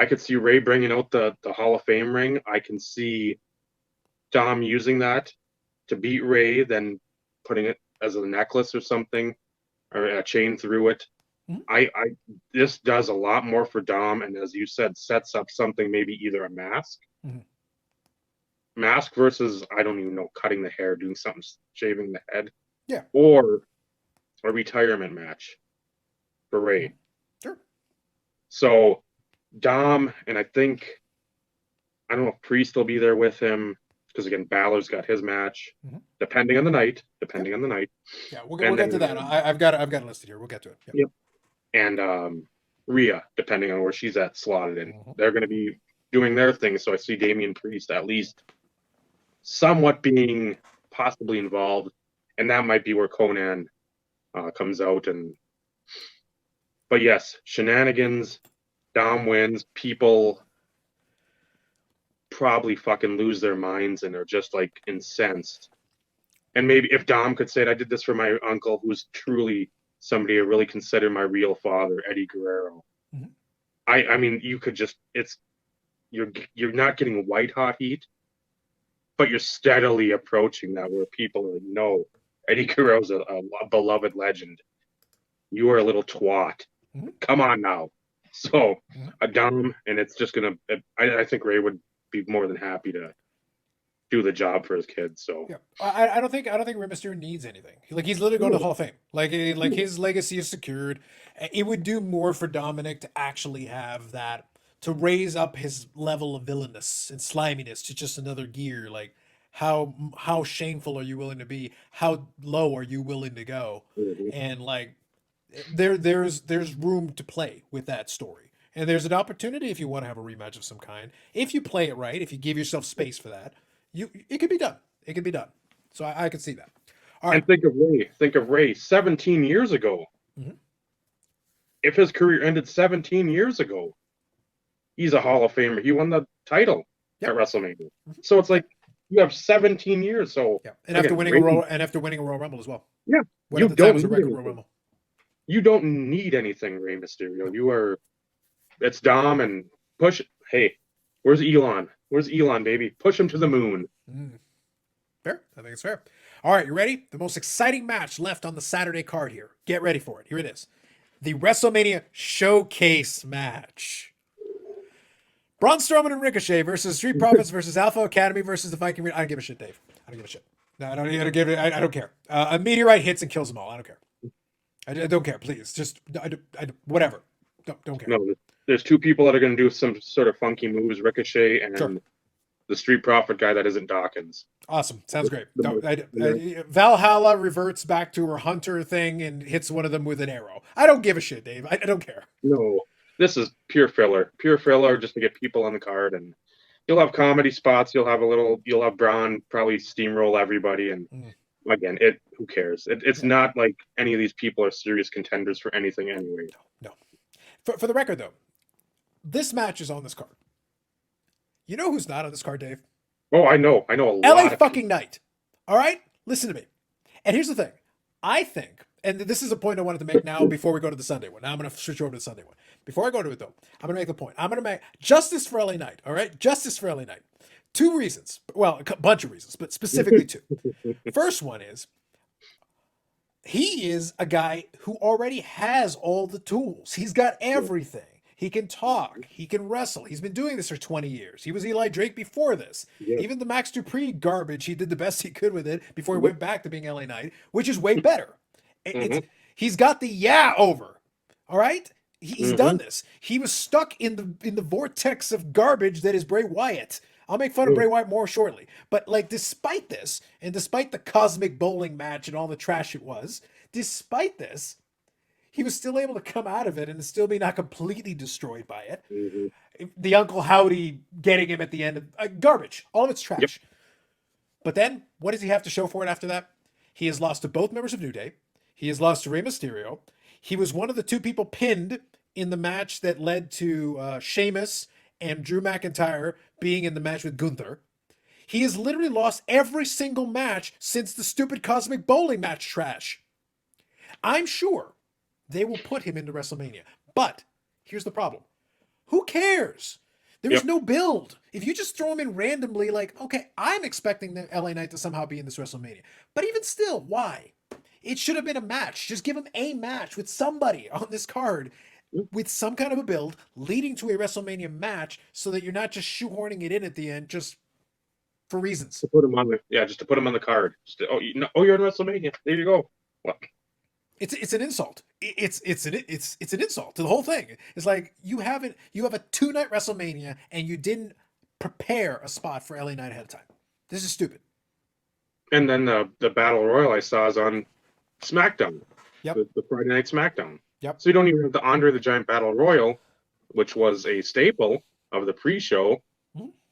could see Ray bringing out the Hall of Fame ring. I can see Dom using that to beat Ray, then putting it as a necklace or something, or a chain through it. This does a lot more for Dom, and as you said, sets up something, maybe either a mask versus, I don't even know, cutting the hair, doing something, shaving the head, or a retirement match for Ray. Sure. So Dom, and I don't know if Priest will be there with him, because again, Balor's got his match, depending on the night. Yeah, we'll get to that. I've got it listed here. We'll get to it. Yep. And Rhea, depending on where she's at slotted in. They're going to be doing their thing, so I see Damian Priest at least somewhat being possibly involved, and that might be where Conan comes out and But yes, shenanigans, Dom wins, people probably fucking lose their minds and are just like incensed. And maybe if Dom could say it, I did this for my uncle, who's truly somebody I really consider my real father, Eddie Guerrero. Mhm. I mean, you could just, you're not getting white hot heat, but you're steadily approaching that where people are like, no, Eddie Guerrero's a beloved legend. You are a little twat. Mhm. Come on now. So Mhm. a Dom, and it's just gonna. I think Ray would be more than happy to do the job for his kids. So Yeah, I don't think Rey Mysterio needs anything. Like he's literally going to the Hall of Fame. Like his legacy is secured. It would do more for Dominic to actually have that, to raise up his level of villainous and sliminess to just another gear. Like how shameful are you willing to be? How low are you willing to go? Mhm. And like there's room to play with that story. And there's an opportunity if you want to have a rematch of some kind. If you play it right, if you give yourself space for that, it could be done. It could be done. So I could see that. All right. And think of Ray. Think of Ray 17 years ago. Mhm. If his career ended 17 years ago, he's a Hall of Famer. He won the title Yep. at WrestleMania. So it's like you have 17 years. So Yeah, and again, after winning Ray, after winning a Royal Rumble as well. yeah, What you at the time don't was a need record Royal anything. Rumble. You don't need anything, Rey Mysterio. You are. It's Dom and push. Hey, where's Elon? Where's Elon, baby? Push him to the moon. Fair. I think it's fair. All right, you ready? The most exciting match left on the Saturday card here. Get ready for it. Here it is. The WrestleMania Showcase match. Braun Strowman and Ricochet versus Street Profits versus Alpha Academy versus the Viking. I don't give a shit, Dave. I don't give a shit. No, I don't give it. I don't care. A meteorite hits and kills them all. I don't care. I don't care. Please, just whatever. Don't care. No, there's two people that are going to do some sort of funky moves: Ricochet and Sure. the Street Profit guy that isn't Dawkins. Awesome. Sounds great. Yeah. Valhalla reverts back to her hunter thing and hits one of them with an arrow. I don't give a shit, Dave. I don't care. No, this is pure filler. Pure filler just to get people on the card, and you'll have comedy spots. You'll have Braun probably steamroll everybody, and again, who cares? It's not like any of these people are serious contenders for anything anyway. No. For the record, though, this match is on this card. You know who's not on this card, Dave? Oh, I know a lot. LA of fucking Knight. All right? Listen to me. And here's the thing. I think, and this is a point I wanted to make now before we go to the Sunday one. Now I'm going to switch over to the Sunday one. Before I go to it, though, I'm going to make the point. I'm going to make justice for LA Knight. All right? Justice for LA Knight. Two reasons. Well, a bunch of reasons, but specifically two. First one is he is a guy who already has all the tools. He's got everything. He can talk. He can wrestle. He's been doing this for 20 years. He was Eli Drake before this. Yeah. Even the Max Dupree garbage, he did the best he could with it before he went back to being LA Knight, which is way better. He's got the over. All right? He's done this. He was stuck in the vortex of garbage that is Bray Wyatt. I'll make fun of Bray Wyatt more shortly. But like, despite this, and despite the cosmic bowling match and all the trash it was, despite this, he was still able to come out of it and still be not completely destroyed by it. The Uncle Howdy getting him at the end of garbage. All of it's trash. Yep. But then, what does he have to show for it after that? He has lost to both members of New Day. He has lost to Rey Mysterio. He was one of the two people pinned in the match that led to Sheamus and Drew McIntyre being in the match with Gunther. He has literally lost every single match since the stupid Cosmic Bowling match trash. I'm sure they will put him into WrestleMania. But here's the problem. Who cares? There's no build. If you just throw him in randomly, like, okay, I'm expecting the LA Knight to somehow be in this WrestleMania. But even still, why? It should have been a match. Just give him a match with somebody on this card with some kind of a build leading to a WrestleMania match so that you're not just shoehorning it in at the end just for reasons. To put him on just to put him on the card. You're in WrestleMania. There you go. What? It's an insult. It's an insult to the whole thing. It's like you have a 2-night WrestleMania and you didn't prepare a spot for LA Knight ahead of time. This is stupid. And then the Battle Royal I saw is on SmackDown. Yep. The Friday Night SmackDown. Yep. So you don't even have the Andre the Giant Battle Royal, which was a staple of the pre-show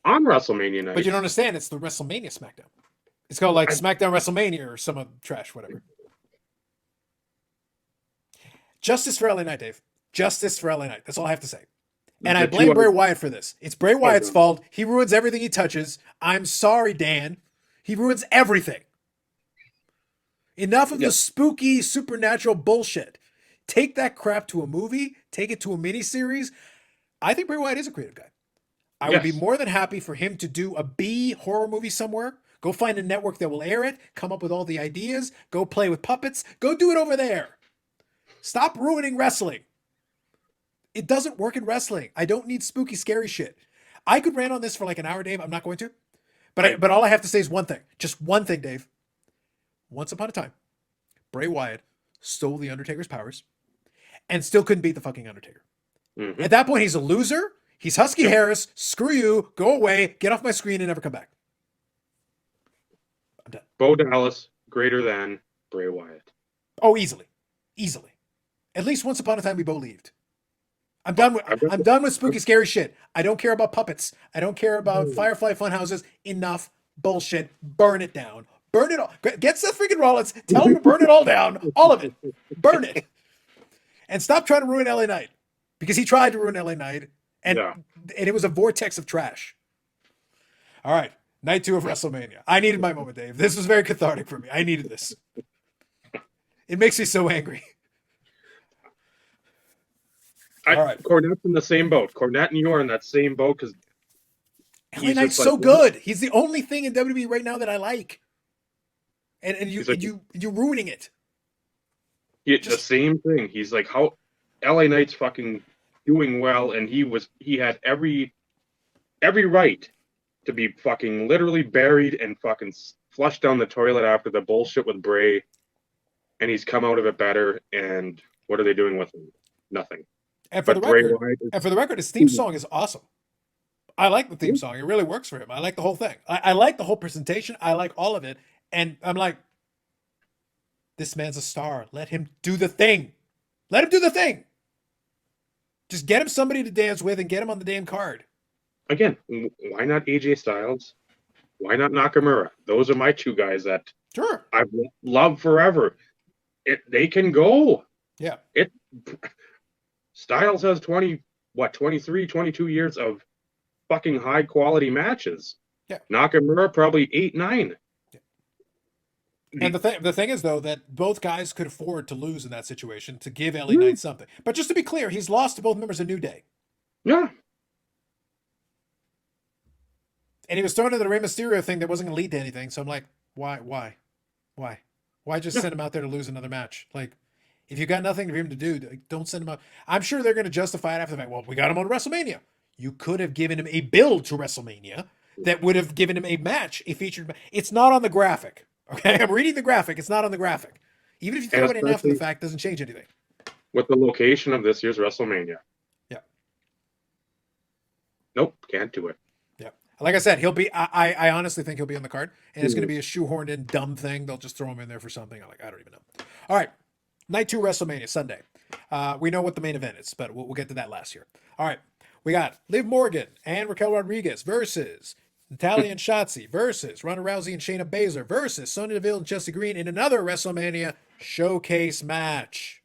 on WrestleMania night. But you don't understand. It's the WrestleMania SmackDown. It's called like SmackDown WrestleMania or some trash, whatever. Justice for LA Knight, Dave. Justice for LA Knight. That's all I have to say. And The I blame two Bray other- Wyatt for this. It's Bray Wyatt's Okay. fault. He ruins everything he touches. I'm sorry, Dan. He ruins everything. Enough of Yeah. the spooky supernatural bullshit. Take that crap to a movie. Take it to a miniseries. I think Bray Wyatt is a creative guy. I would be Yes. more than happy for him to do a B horror movie somewhere. Go find a network that will air it. Come up with all the ideas. Go play with puppets. Go do it over there. Stop ruining wrestling. It doesn't work in wrestling. I don't need spooky, scary shit. I could rant on this for like an hour, Dave. I'm not going to. But all I have to say is one thing. Just one thing, Dave. Once upon a time, Bray Wyatt stole the Undertaker's powers and still couldn't beat the fucking Undertaker. Mhm. At that point, he's a loser. He's Husky Harris. Screw you. Go away. Get off my screen and never come back. I'm done. Bo Dallas greater than Bray Wyatt. Oh, easily. Easily. At least once upon a time, we both believed. I'm done with spooky, scary shit. I don't care about puppets. I don't care about Firefly Funhouses. Enough bullshit. Burn it down. Burn it all. Get Seth freaking Rollins. Tell him to burn it all down. All of it. Burn it. And stop trying to ruin LA Knight. Because he tried to ruin LA Knight. And it was a vortex of trash. All right. Night 2 of WrestleMania. I needed my moment, Dave. This was very cathartic for me. I needed this. It makes me so angry. All right. Cornette's in the same boat. Cornette and you are in that same boat because LA Knight's so good. He's the only thing in WWE right now that I like. And you're ruining it. the same thing. He's like, how LA Knight's fucking doing well, and he had every right to be fucking literally buried and fucking flushed down the toilet after the bullshit with Bray, and he's come out of it better. And what are they doing with him? Nothing. And for But the Bray record, Wyatt is- his theme song is awesome. I like the theme song. It really works for him. I like the whole thing. I like the whole presentation. I like all of it. And I'm like, this man's a star. Let him do the thing. Let him do the thing. Just get him somebody to dance with and get him on the damn card. Again, why not AJ Styles? Why not Nakamura? Those are my two guys that Sure. I've loved forever. They can go. Yeah. Styles has 23, 22 years of fucking high quality matches. Yeah. Nakamura probably 8, 9. Yeah. And the thing is, though, that both guys could afford to lose in that situation to give LA Knight something. But just to be clear, he's lost to both members of New Day. Yeah. And he was thrown into the Rey Mysterio thing that wasn't going to lead to anything. So I'm like, why? Why just send him out there to lose another match? Like, if you got nothing for him to do, don't send him out. I'm sure they're going to justify it after the fact. Well, we got him on WrestleMania. You could have given him a build to WrestleMania that would have given him a match, a featured match. It's not on the graphic. Okay, I'm reading the graphic. It's not on the graphic. Even if you throw it in after the fact, doesn't change anything. With the location of this year's WrestleMania. Yeah. Nope, can't do it. Yeah. Like I said, he'll be. I honestly think he'll be on the card, and it's going to be a shoehorned in dumb thing. They'll just throw him in there for something. I don't even know. All right, Night 2 WrestleMania Sunday. We know what the main event is, but we'll get to that last year. All right, we got Liv Morgan and Raquel Rodriguez versus Natalya and Shotzi versus Ronda Rousey and Shayna Baszler versus Sonya Deville and Chelsea Green in another WrestleMania showcase match.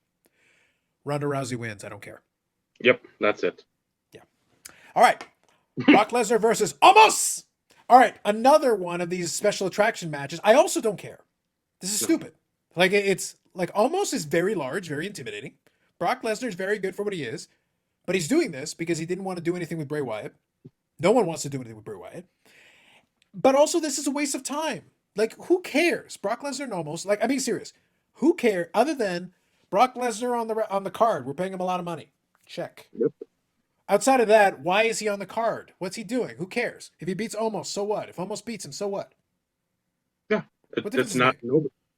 Ronda Rousey wins. I don't care. Yep, that's it. Yeah. All right. Brock Lesnar versus Omos. All right, another one of these special attraction matches. I also don't care. This is stupid. Like, it's like Omos is very large, very intimidating. Brock Lesnar is very good for what he is, but he's doing this because he didn't want to do anything with Bray Wyatt. No one wants to do anything with Bray Wyatt. But also, this is a waste of time. Like, who cares? Brock Lesnar and Omos. Like, I'm being serious. Who cares? Other than Brock Lesnar on the card, we're paying him a lot of money. Check. Yep. Outside of that, why is he on the card? What's he doing? Who cares? If he beats Omos, so what? If Omos beats him, so what? Yeah, What it's difference not.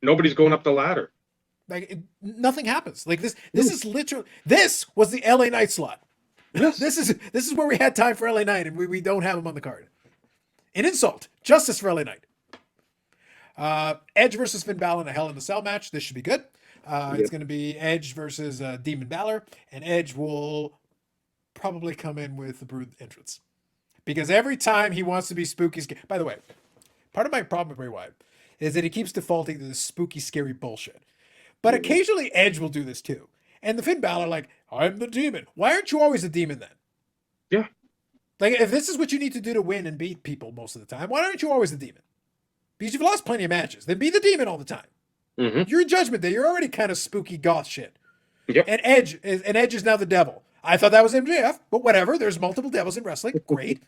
Nobody's going up the ladder. Like, nothing happens. Like this is literally, this was the LA Knight slot. Yes. This is where we had time for LA Knight, and we don't have him on the card. An insult. Justice for LA Knight. Edge versus Finn Balor in a Hell in a Cell match. This should be good. It's going to be Edge versus Demon Balor, and Edge will probably come in with the Brood entrance. Because every time he wants to be spooky, by the way, part of my problem with Bray Wyatt is that he keeps defaulting to this spooky, scary bullshit. But occasionally Edge will do this too. And the Finn Balor, like, I'm the demon. Why aren't you always the demon then? Yeah. Like, if this is what you need to do to win and beat people most of the time, why aren't you always the demon? Because you've lost plenty of matches. Then be the demon all the time. Mm-hmm. You're in Judgment Day. You're already kind of spooky goth shit. Yep. And Edge is now the devil. I thought that was MJF, but whatever. There's multiple devils in wrestling. Great.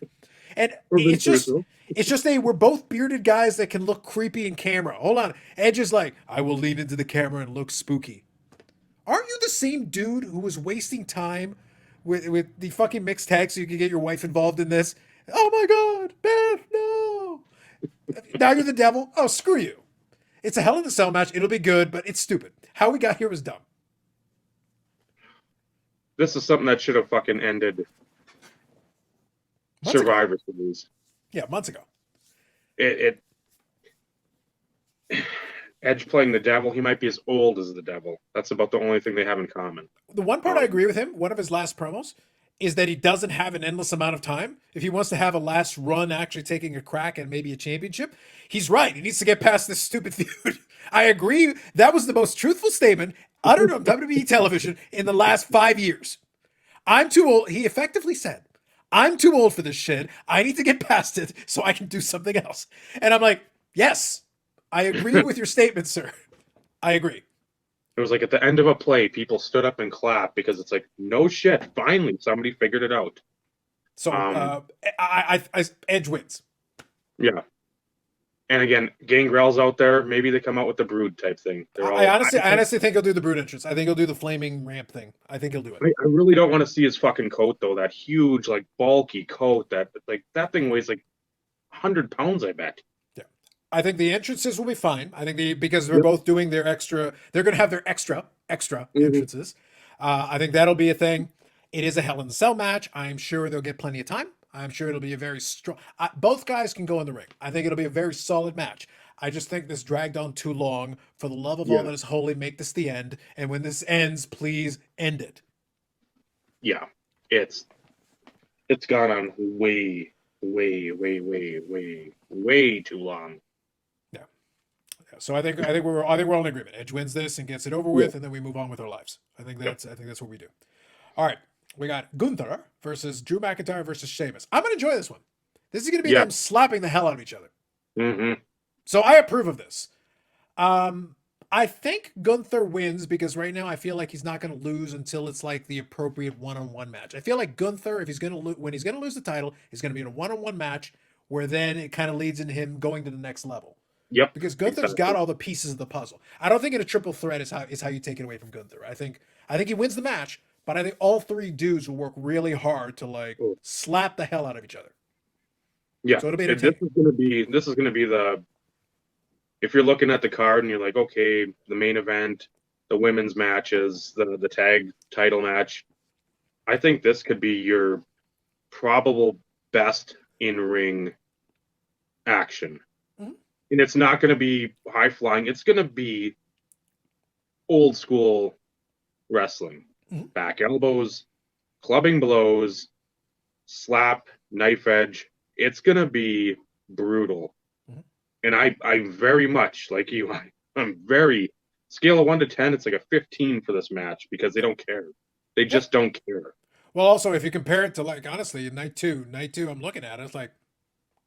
And it's just they were both bearded guys that can look creepy in camera. Hold on. Edge is like, I will lean into the camera and look spooky. Aren't you the same dude who was wasting time with the fucking mixed tag so you could get your wife involved in this? Oh my God, Beth, no. Now you're the devil? Oh, screw you. It's a Hell in a Cell match. It'll be good, but it's stupid. How we got here was dumb. This is something that should have fucking ended Survivor Series. Yeah, months ago. Edge playing the devil, he might be as old as the devil. That's about the only thing they have in common. The one part I agree with him, one of his last promos, is that he doesn't have an endless amount of time. If he wants to have a last run actually taking a crack at maybe a championship, he's right. He needs to get past this stupid feud. I agree. That was the most truthful statement uttered on WWE television in the last 5 years. I'm too old. He effectively said, I'm too old for this shit. I need to get past it so I can do something else. And I'm like, yes, I agree with your statement, sir. I agree. It was like at the end of a play, people stood up and clapped because it's like, no shit, finally somebody figured it out. So Edge wins. Yeah. And again, Gangrel's out there. Maybe they come out with the Brood type thing. I honestly think he'll do the Brood entrance. I think he'll do the flaming ramp thing. I think he'll do it. I really don't want to see his fucking coat though. That huge, like bulky coat. That thing weighs like 100 pounds. I bet. Yeah, I think the entrances will be fine. I think because they're both doing their extra. They're going to have their extra entrances. I think that'll be a thing. It is a Hell in a Cell match. I'm sure they'll get plenty of time. I'm sure it'll be a very strong. Both guys can go in the ring. I think it'll be a very solid match. I just think this dragged on too long. For the love of all that is holy, make this the end. And when this ends, please end it. Yeah, it's gone on way too long. Yeah. So I think we're all in agreement. Edge wins this and gets it over with, and then we move on with our lives. I think that's what we do. All right. We got Gunther versus Drew McIntyre versus Sheamus. I'm going to enjoy this one. This is going to be them slapping the hell out of each other. Mm-hmm. So I approve of this. I think Gunther wins because right now I feel like he's not going to lose until it's like the appropriate one-on-one match. I feel like Gunther, if he's going to when he's going to lose the title, is going to be in a one-on-one match where then it kind of leads into him going to the next level. Yep. Because Gunther's got all the pieces of the puzzle. I don't think in a triple threat is how you take it away from Gunther. I think he wins the match. But I think all three dudes will work really hard to slap the hell out of each other. Yeah. So it'll be this is gonna be the, if you're looking at the card and you're like, okay, the main event, the women's matches, the tag title match, I think this could be your probable best in-ring action. Mm-hmm. And it's not gonna be high flying, it's gonna be old school wrestling. Mm-hmm. Back elbows, clubbing blows, slap, knife edge. It's going to be brutal. Mm-hmm. And I very much, like you, I'm very, scale of 1 to 10, it's like a 15 for this match because they don't care. They just don't care. Well, also, if you compare it to, honestly, night two, I'm looking at it, it's like,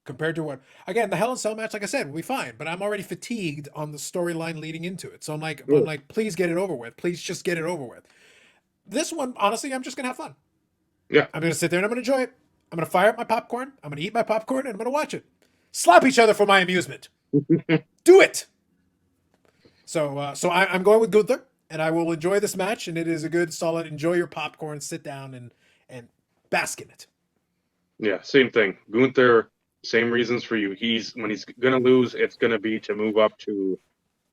compared to what, again, the Hell in a Cell match, like I said, will be fine, but I'm already fatigued on the storyline leading into it. So I'm like, please get it over with. Please just get it over with. This one, honestly, I'm just going to have fun. Yeah. I'm going to sit there and I'm going to enjoy it. I'm going to fire up my popcorn. I'm going to eat my popcorn and I'm going to watch it. Slap each other for my amusement. Do it. So I'm going with Gunther and I will enjoy this match. And it is a good, solid, enjoy your popcorn, sit down and bask in it. Yeah, same thing. Gunther, same reasons for you. When he's going to lose, it's going to be to move up to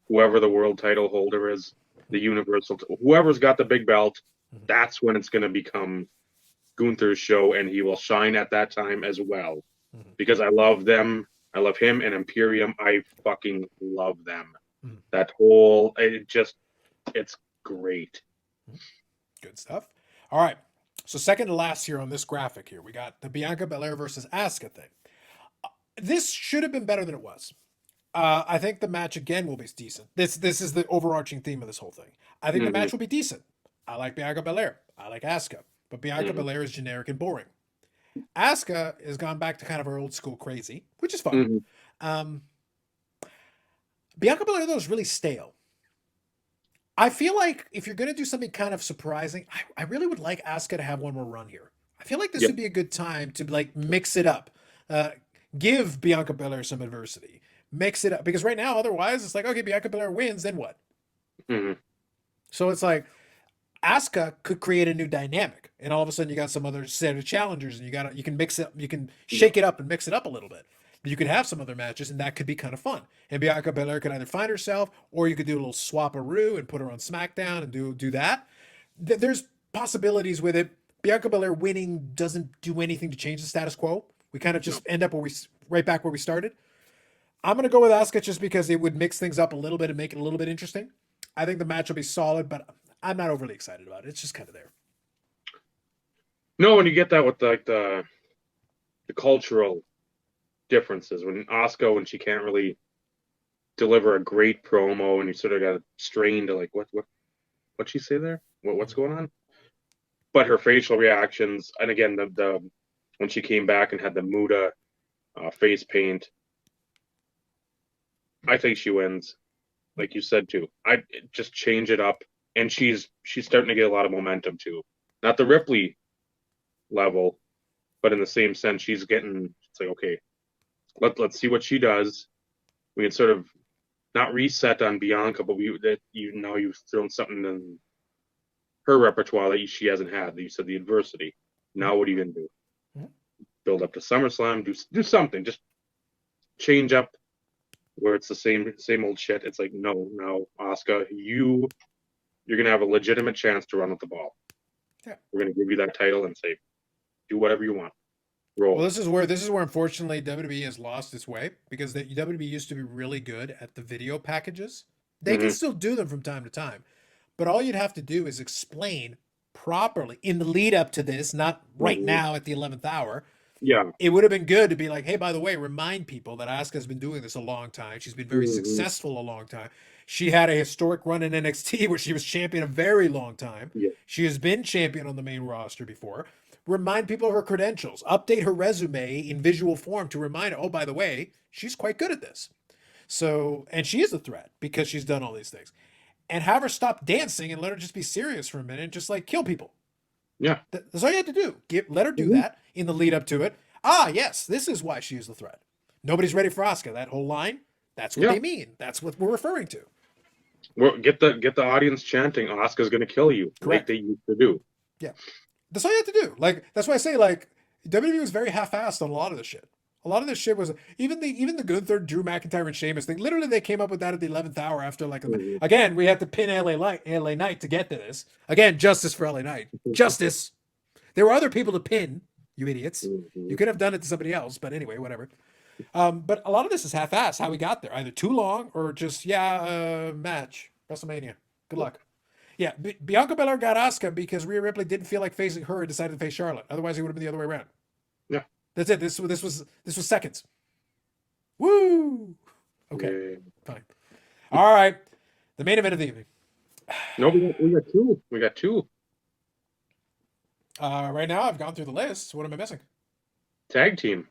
whoever the world title holder is, the Universal, whoever's got the big belt. That's when it's going to become Gunther's show, and he will shine at that time as well. Mm-hmm. Because I love them. I love him and Imperium. I fucking love them. Mm-hmm. That whole, it's great. Good stuff. All right. So second to last here on this graphic here, we got the Bianca Belair versus Asuka thing. This should have been better than it was. I think the match again will be decent. This is the overarching theme of this whole thing. I think the match will be decent. I like Bianca Belair. I like Asuka. But Bianca Mhm. Belair is generic and boring. Asuka has gone back to kind of her old school crazy, which is fun. Mhm. Um, Bianca Belair, though, is really stale. I feel like if you're going to do something kind of surprising, I really would like Asuka to have one more run here. I feel like this Yeah. would be a good time to like mix it up. Uh, give Bianca Belair some adversity. Mix it up. Because right now, otherwise, it's like, okay, Bianca Belair wins, then what? Mhm. So it's like, Asuka could create a new dynamic, and all of a sudden you got some other set of challengers, and you can mix it, you can Yeah. shake it up and mix it up a little bit. You could have some other matches, and that could be kind of fun. And Bianca Belair could either find herself, or you could do a little swap-a-roo and put her on SmackDown and do that. There's possibilities with it. Bianca Belair winning doesn't do anything to change the status quo. We kind of just end up right back where we started. I'm gonna go with Asuka just because it would mix things up a little bit and make it a little bit interesting. I think the match will be solid, but I'm not overly excited about it. It's just kind of there. No, and you get that with like the cultural differences when when she can't really deliver a great promo, and you sort of got to strain to like what she say there? What's going on? But her facial reactions, and again the when she came back and had the Muda face paint, I think she wins. Like you said too, I just change it up, and she's starting to get a lot of momentum too. Not the Ripley level, but in the same sense, she's getting. It's like, okay, let's see what she does. We can sort of not reset on Bianca, but you've thrown something in her repertoire that she hasn't had. You said the adversity. Now what are you gonna do? Mhm. Build up to SummerSlam. Do something. Just change up where it's the same old shit. It's like, no, Asuka, you're gonna have a legitimate chance to run with the ball. Yeah. We're gonna give you that title and say, do whatever you want. Roll. Well, this is where unfortunately WWE has lost its way because the WWE used to be really good at the video packages. They can Mhm. still do them from time to time, but all you'd have to do is explain properly in the lead up to this, not right Mhm. now at the 11th hour. Yeah. It would have been good to be like, hey, by the way, remind people that Asuka's been doing this a long time. She's been very Mhm. successful a long time. She had a historic run in NXT where she was champion a very long time. Yeah. She has been champion on the main roster before. Remind people of her credentials. Update her resume in visual form to remind her, oh, by the way, she's quite good at this. So, and she is a threat because she's done all these things. And have her stop dancing and let her just be serious for a minute and just like kill people. Yeah. That's all you had to do. Let her do Mhm. that in the lead up to it. Ah, yes, this is why she is the threat. Nobody's ready for Asuka. That whole line, that's what Yeah. they mean. That's what we're referring to. Well, get the audience chanting, Asuka's gonna kill you, Correct. like they used to do. Yeah. That's all you have to do. Like, that's why I say, like, WWE was very half-assed on a lot of this shit. A lot of this shit was even the Gunther, Drew McIntyre, and Sheamus thing. Literally, they came up with that at the 11th hour after like Mhm. again we had to pin LA Knight to get to this. Again, justice for LA Knight. Justice. There were other people to pin. You idiots. You Mhm. could have done it to somebody else, but anyway, whatever. But a lot of this is half-assed. How we got there, either too long or just match WrestleMania. Good luck. Yeah, Bianca Belair got Asuka because Rhea Ripley didn't feel like facing her and decided to face Charlotte. Otherwise, it would have been the other way around. Yeah. That's it. This was seconds. Woo. Okay, Yeah. fine. All right, the main event of the evening. No, we got two. We got two. Right now, I've gone through the list. What am I missing? Tag team.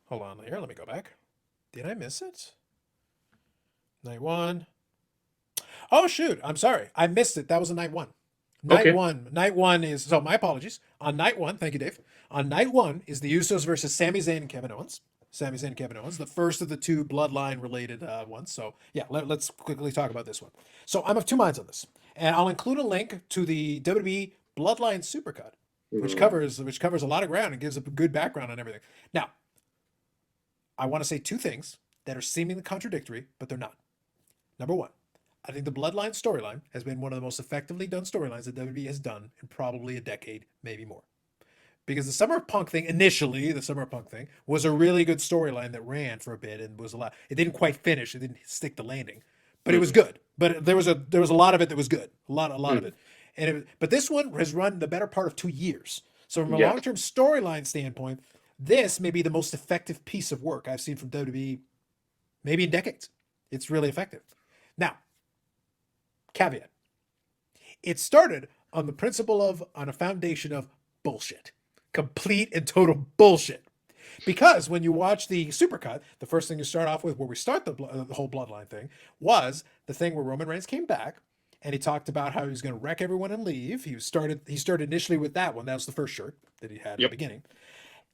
Hold on here. Let me go back. Did I miss it? Night one. Oh shoot! I'm sorry. I missed it. That was a night one. Night Okay. one. Night one is so. My apologies. On night one, thank you, Dave. On night one is the Usos versus Sami Zayn and Kevin Owens. Sami Zayn and Kevin Owens, the first of the two bloodline related ones. So yeah, let's quickly talk about this one. So I'm of two minds on this, and I'll include a link to the WWE Bloodline Supercut, which Mhm. covers a lot of ground and gives a good background on everything. Now, I want to say two things that are seemingly contradictory, but they're not. Number one, I think the Bloodline storyline has been one of the most effectively done storylines that WWE has done in probably a decade, maybe more. Because the Summer of Punk thing, initially, the Summer of Punk thing, was a really good storyline that ran for a bit and was a lot. It didn't quite finish. It didn't stick the landing, but it was Mhm. good. But there was a lot of it that was good. A lot of Mhm. it. But this one has run the better part of 2 years. So from a Yes. long-term storyline standpoint, this may be the most effective piece of work I've seen from WWE maybe in decades. It's really effective. Now, caveat. It started on a foundation of bullshit. Complete and total bullshit. Because when you watch the supercut, the first thing you start off with, where we start the whole bloodline thing, was the thing where Roman Reigns came back and he talked about how he was going to wreck everyone and leave. He started initially with that one. That was the first shirt that he had at the beginning.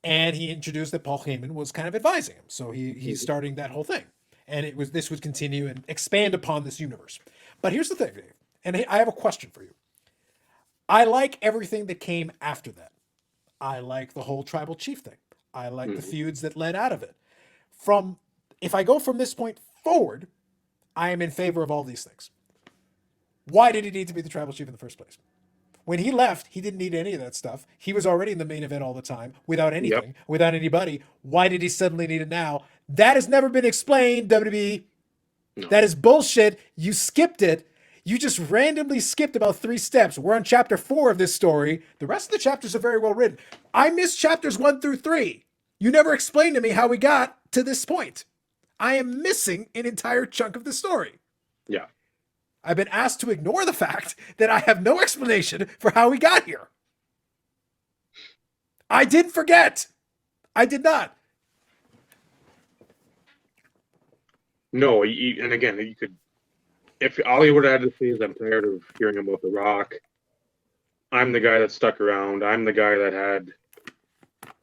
And he introduced that Paul Heyman was kind of advising him. So he's starting that whole thing. And this would continue and expand upon this universe. But here's the thing, Dave, and I have a question for you. I like everything that came after that. I like the whole tribal chief thing. I like the feuds that led out of it. If I go from this point forward, I am in favor of all these things. Why did he need to be the tribal chief in the first place? When he left, he didn't need any of that stuff. He was already in the main event all the time, without anything, without anybody. Why did he suddenly need it now? That has never been explained, WWE. No. That is bullshit. You skipped it. You just randomly skipped about 3 steps. We're on chapter 4 of this story. The rest of the chapters are very well written. I missed chapters 1 through 3. You never explained to me how we got to this point. I am missing an entire chunk of the story. Yeah. I've been asked to ignore the fact that I have no explanation for how we got here. I did forget. I did not. No, and again, you could, if all he would have had to say is, I'm tired of hearing about The Rock. I'm the guy that stuck around. I'm the guy that had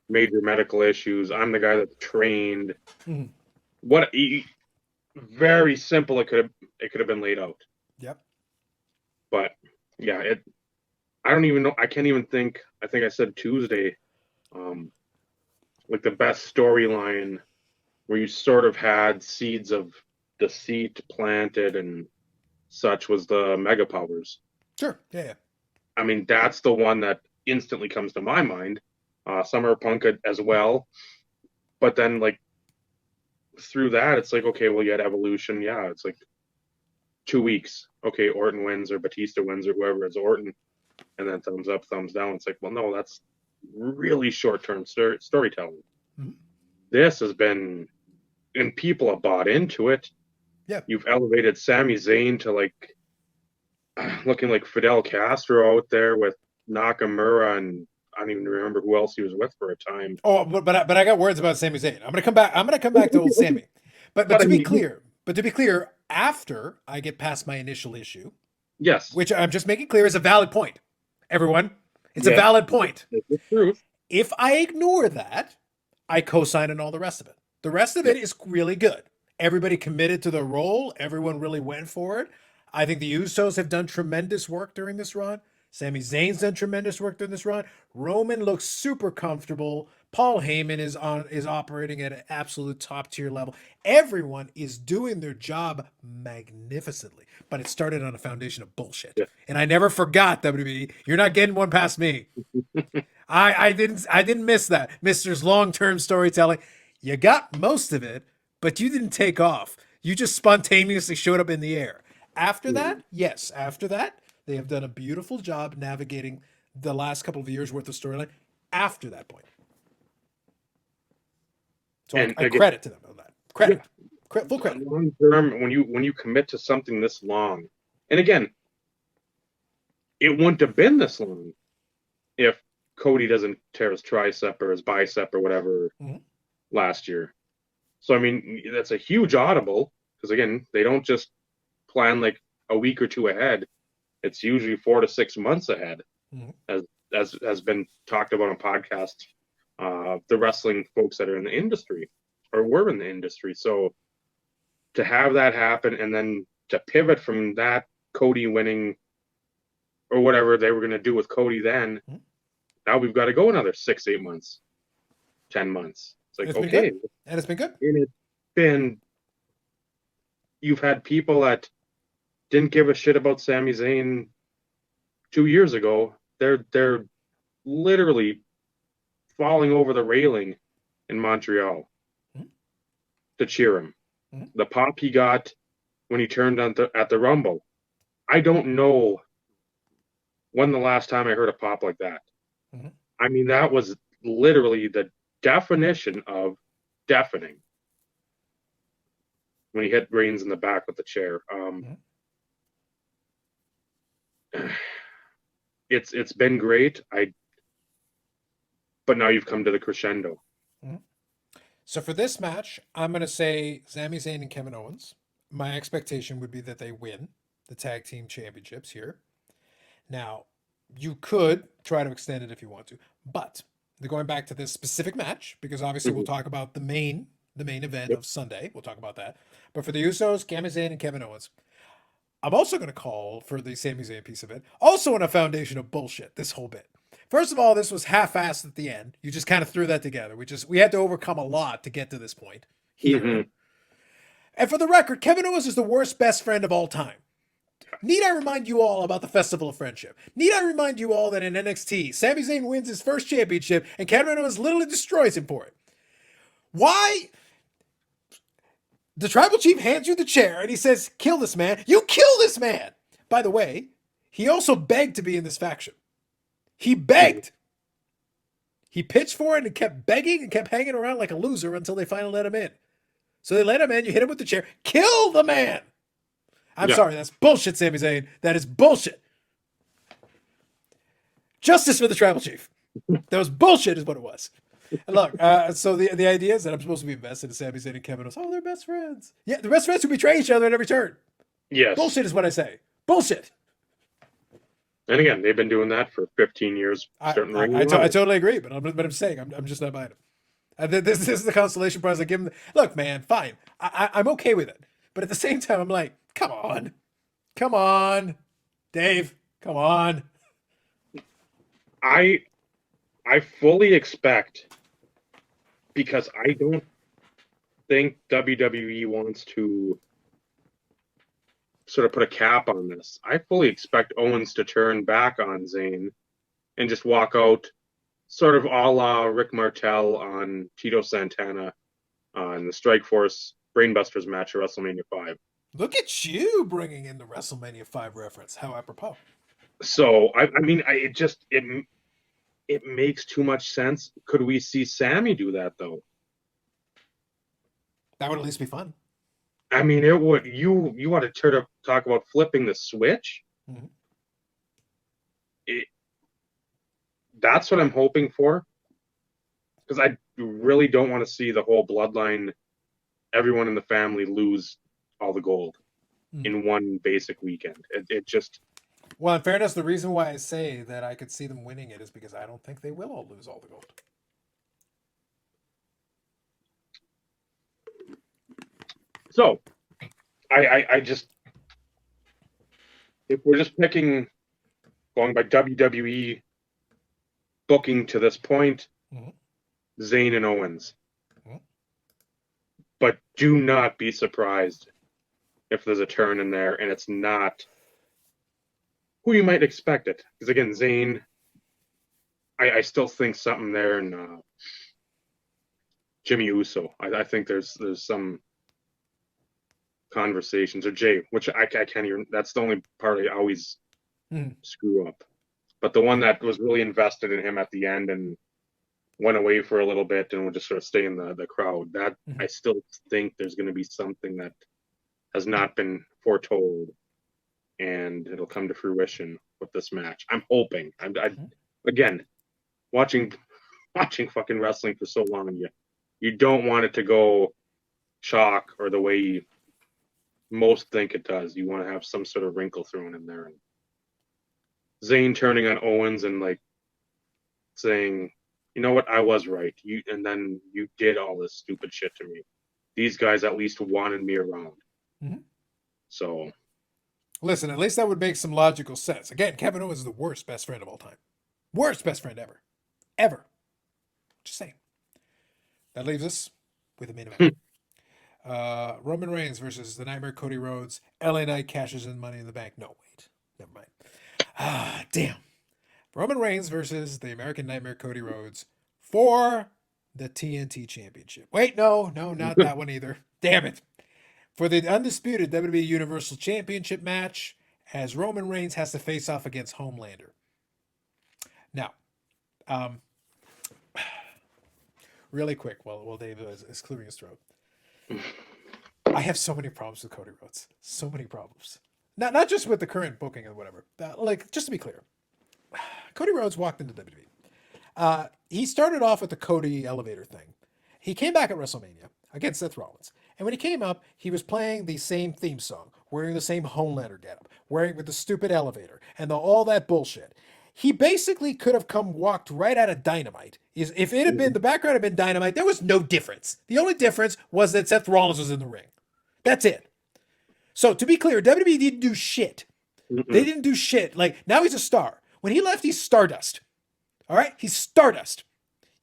major medical issues. I'm the guy that's trained. Very simple. It could have been laid out. Yep. But yeah, I don't even know. I can't even think. I think I said Tuesday, like the best storyline where you sort of had seeds of deceit planted and such was the Mega Powers. Sure. Yeah. I mean, that's the one that instantly comes to my mind. Summer Punk as well. But then, like, through that, it's like, okay, well, you had Evolution. Yeah, it's like 2 weeks. Okay, Orton wins or Batista wins or whoever is Orton. And then thumbs up, thumbs down. It's like, well, no, that's really short-term storytelling. Mm-hmm. This has been, and people have bought into it. Yeah. You've elevated Sami Zayn to, like, looking like Fidel Castro out there with Nakamura, and I don't even remember who else he was with for a time. Oh, but I got words about Sami Zayn. I'm gonna come back to old Sami. But to be clear, after I get past my initial issue, yes, which I'm just making clear is a valid point, everyone, it's a valid point. It's the truth. If I ignore that, I co-sign on all the rest of it. The rest of it is really good. Everybody committed to the role. Everyone really went for it. I think the Usos have done tremendous work during this run. Sami Zayn's done tremendous work during this run. Roman looks super comfortable. Paul Heyman is operating at an absolute top tier level. Everyone is doing their job magnificently, but it started on a foundation of bullshit. Yeah. And I never forgot, WWE. You're not getting one past me. I didn't miss that. Mister's long-term storytelling. You got most of it, but you didn't take off. You just spontaneously showed up in the air. After that, they have done a beautiful job navigating the last couple of years worth of storyline after that point. So I credit to them on that. Full credit. Long term, when you commit to something this long, and again, it wouldn't have been this long if Cody doesn't tear his tricep or his bicep or whatever last year. So I mean, that's a huge audible because again, they don't just plan like a week or two ahead. It's usually 4 to 6 months ahead, as has been talked about on podcasts. The wrestling folks that are in the industry or were in the industry. So to have that happen and then to pivot from that, Cody winning or whatever they were going to do with Cody then, now we've got to go another 6-8 months, 10 months. It's like, okay. And it's been good. And it's been, you've had people that didn't give a shit about Sami Zayn 2 years ago. They're literally falling over the railing in Montreal to cheer him. The pop he got when he turned at the Rumble. I don't know when the last time I heard a pop like that. I mean, that was literally the definition of deafening when he hit Reigns in the back with the chair. it's been great. But now you've come to the crescendo. Mhm. So for this match, I'm going to say Sami Zayn and Kevin Owens. My expectation would be that they win the tag team championships here. Now, you could try to extend it if you want to, but they're going back to this specific match because obviously we'll talk about the main event of Sunday. We'll talk about that. But for the Usos, Sami Zayn and Kevin Owens, I'm also going to call for the Sami Zayn piece of it. Also on a foundation of bullshit, this whole bit. First of all, this was half-assed at the end. You just kind of threw that together. We had to overcome a lot to get to this point here. Mhm. And for the record, Kevin Owens is the worst best friend of all time. Need I remind you all about the Festival of Friendship? Need I remind you all that in NXT, Sami Zayn wins his first championship and Kevin Owens literally destroys him for it? Why? The tribal chief hands you the chair and he says, kill this man. You kill this man! By the way, he also begged to be in this faction. He begged. He pitched for it and kept begging and kept hanging around like a loser until they finally let him in. So they let him in, you hit him with the chair, kill the man! I'm sorry, that's bullshit, Sami Zayn. That is bullshit. Justice for the tribal chief. That was bullshit is what it was. And look, so the idea is that I'm supposed to be invested in Sami Zayn and Kevin Owens. Oh, they're best friends. Yeah, they're best friends who betray each other at every turn. Yes. Bullshit is what I say. Bullshit. And again, they've been doing that for 15 years. I totally agree, but I'm saying I'm just not buying it. This is the consolation prize I give him. Look, man, fine. I'm okay with it. But at the same time, I'm like, come on, Dave, come on. I fully expect, because I don't think WWE wants to sort of put a cap on this. I fully expect Owens to turn back on Zayn and just walk out sort of a la Rick Martel on Tito Santana on the Strikeforce Brainbusters match at WrestleMania 5. Look at you bringing in the WrestleMania 5 reference. How apropos. So, it makes too much sense. Could we see Sammy do that, though? That would at least be fun. I mean, it would. You want to talk about flipping the switch? Mhm. That's what I'm hoping for. Because I really don't want to see the whole bloodline, everyone in the family lose all the gold in one basic weekend. It just... Well, in fairness, the reason why I say that I could see them winning it is because I don't think they will all lose all the gold. So, I just... If we're just picking, going by WWE booking to this point, Zayn and Owens. But do not be surprised if there's a turn in there and it's not who you might expect it. Because again, Zayn, I still think something there in Jimmy Uso. I think there's some conversations, or Jay, which I can't even, that's the only part I always screw up. But the one that was really invested in him at the end and went away for a little bit and would just sort of stay in the crowd, that I still think there's going to be something that has not been foretold and it'll come to fruition with this match. I'm hoping. Again, watching fucking wrestling for so long, you don't want it to go chalk or the way most think it does. You want to have some sort of wrinkle thrown in there. And Zayn turning on Owens and like saying, you know what, I was right. And then you did all this stupid shit to me. These guys at least wanted me around. So, listen, at least that would make some logical sense. Again, Kevin Owens is the worst best friend of all time. Worst best friend ever. Ever. Just saying. That leaves us with the main event. Roman Reigns versus the Nightmare Cody Rhodes. LA Knight cashes in Money in the Bank. No, wait. Never mind. Damn. Roman Reigns versus the American Nightmare Cody Rhodes for the TNT Championship. Wait, no, not that one either. Damn it. For the undisputed WWE Universal Championship match, as Roman Reigns has to face off against Homelander. Now, really quick, while Dave is clearing his throat. I have so many problems with Cody Rhodes. So many problems. Not just with the current booking and whatever. Like, just to be clear. Cody Rhodes walked into WWE. He started off with the Cody elevator thing. He came back at WrestleMania against Seth Rollins. And when he came up, he was playing the same theme song, wearing the same Homelander getup, wearing with the stupid elevator, and all that bullshit. He basically could have walked right out of Dynamite. If it had been, the background had been Dynamite, there was no difference. The only difference was that Seth Rollins was in the ring. That's it. So to be clear, WWE didn't do shit. They didn't do shit. Like, now he's a star. When he left, he's Stardust. All right? He's Stardust.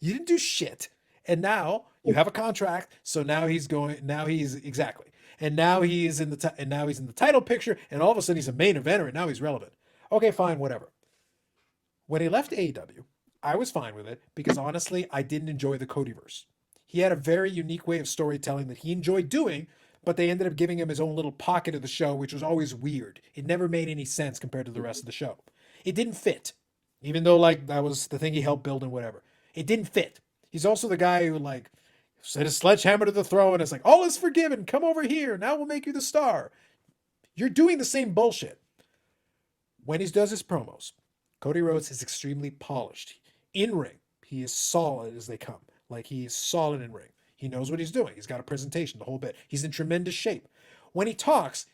You didn't do shit. And now you have a contract. So now he's exactly. And now he's in the title picture, and all of a sudden he's a main eventer, and now he's relevant. Okay, fine, whatever. When he left AEW, I was fine with it because honestly, I didn't enjoy the Codyverse. He had a very unique way of storytelling that he enjoyed doing, but they ended up giving him his own little pocket of the show, which was always weird. It never made any sense compared to the rest of the show. It didn't fit, even though like that was the thing he helped build and whatever. It didn't fit. He's also the guy who like set a sledgehammer to the throat and it's like, all is forgiven. Come over here. Now we'll make you the star. You're doing the same bullshit. When he does his promos, Cody Rhodes is extremely polished. In ring, he is solid as they come. Like, he is solid in ring. He knows what he's doing. He's got a presentation, the whole bit. He's in tremendous shape. When he talks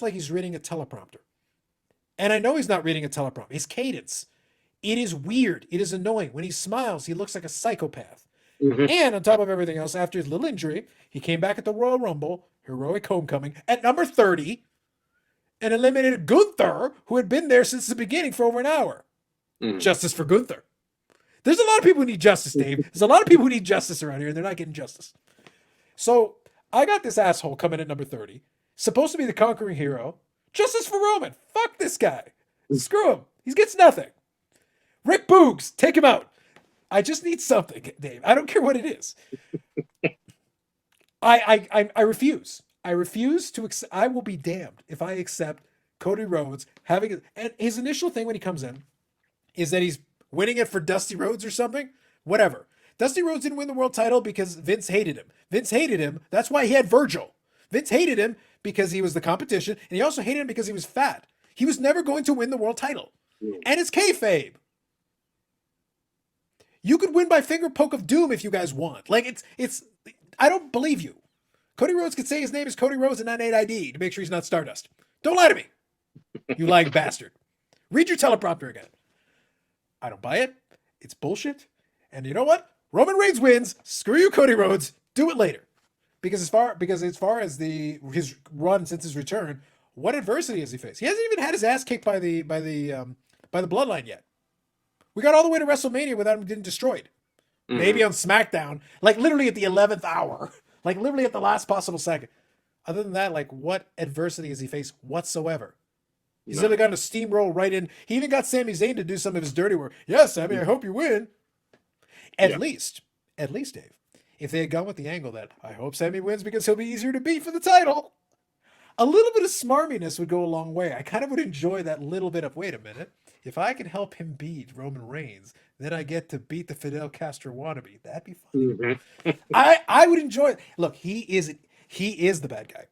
like he's reading a teleprompter. And I know he's not reading a teleprompter. His cadence. It is weird. It is annoying. When he smiles, he looks like a psychopath. And on top of everything else, after his little injury, he came back at the Royal Rumble, heroic homecoming, at number 30, and eliminated Gunther, who had been there since the beginning for over an hour. Justice for Gunther. There's a lot of people who need justice, Dave. There's a lot of people who need justice around here, and they're not getting justice. So I got this asshole coming at number 30, supposed to be the conquering hero. Justice for Roman. Fuck this guy. Screw him. He gets nothing. Rick Boogs, take him out. I just need something, Dave. I don't care what it is. I refuse. I refuse to accept. I will be damned if I accept Cody Rhodes having it. And his initial thing when he comes in is that he's winning it for Dusty Rhodes or something. Whatever. Dusty Rhodes didn't win the world title because Vince hated him. Vince hated him. That's why he had Virgil. Vince hated him because he was the competition, and he also hated him because he was fat. He was never going to win the world title. And it's kayfabe. You could win by finger poke of doom if you guys want. Like, it's. I don't believe you. Cody Rhodes could say his name is Cody Rhodes and not Nate ID to make sure he's not Stardust. Don't lie to me, you lying bastard. Read your teleprompter again. I don't buy it. It's bullshit. And you know what? Roman Reigns wins. Screw you, Cody Rhodes. Do it later. Because as far as his run since his return, what adversity has he faced? He hasn't even had his ass kicked by the Bloodline yet. We got all the way to WrestleMania without him getting destroyed. Maybe on SmackDown, like literally at the 11th hour, like literally at the last possible second. Other than that, like, what adversity has he faced whatsoever? He's literally got to steamroll right in. He even got Sami Zayn to do some of his dirty work. Yes, Sami, I hope you win. At least, Dave, if they had gone with the angle that I hope Sami wins because he'll be easier to beat for the title, a little bit of smarminess would go a long way. I kind of would enjoy that little bit of, wait a minute, if I can help him beat Roman Reigns, then I get to beat the Fidel Castro wannabe. That'd be fun. I would enjoy it. Look, he is the bad guy.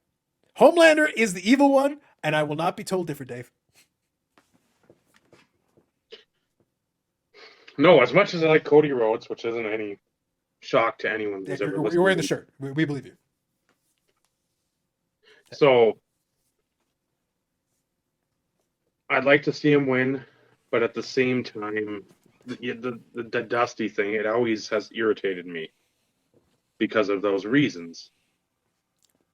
Homelander is the evil one, and I will not be told different, Dave. No, as much as I like Cody Rhodes, which isn't any shock to anyone who's ever listened. You're wearing the shirt. We believe you. So I'd like to see him win, but at the same time, the Dusty thing, it always has irritated me because of those reasons.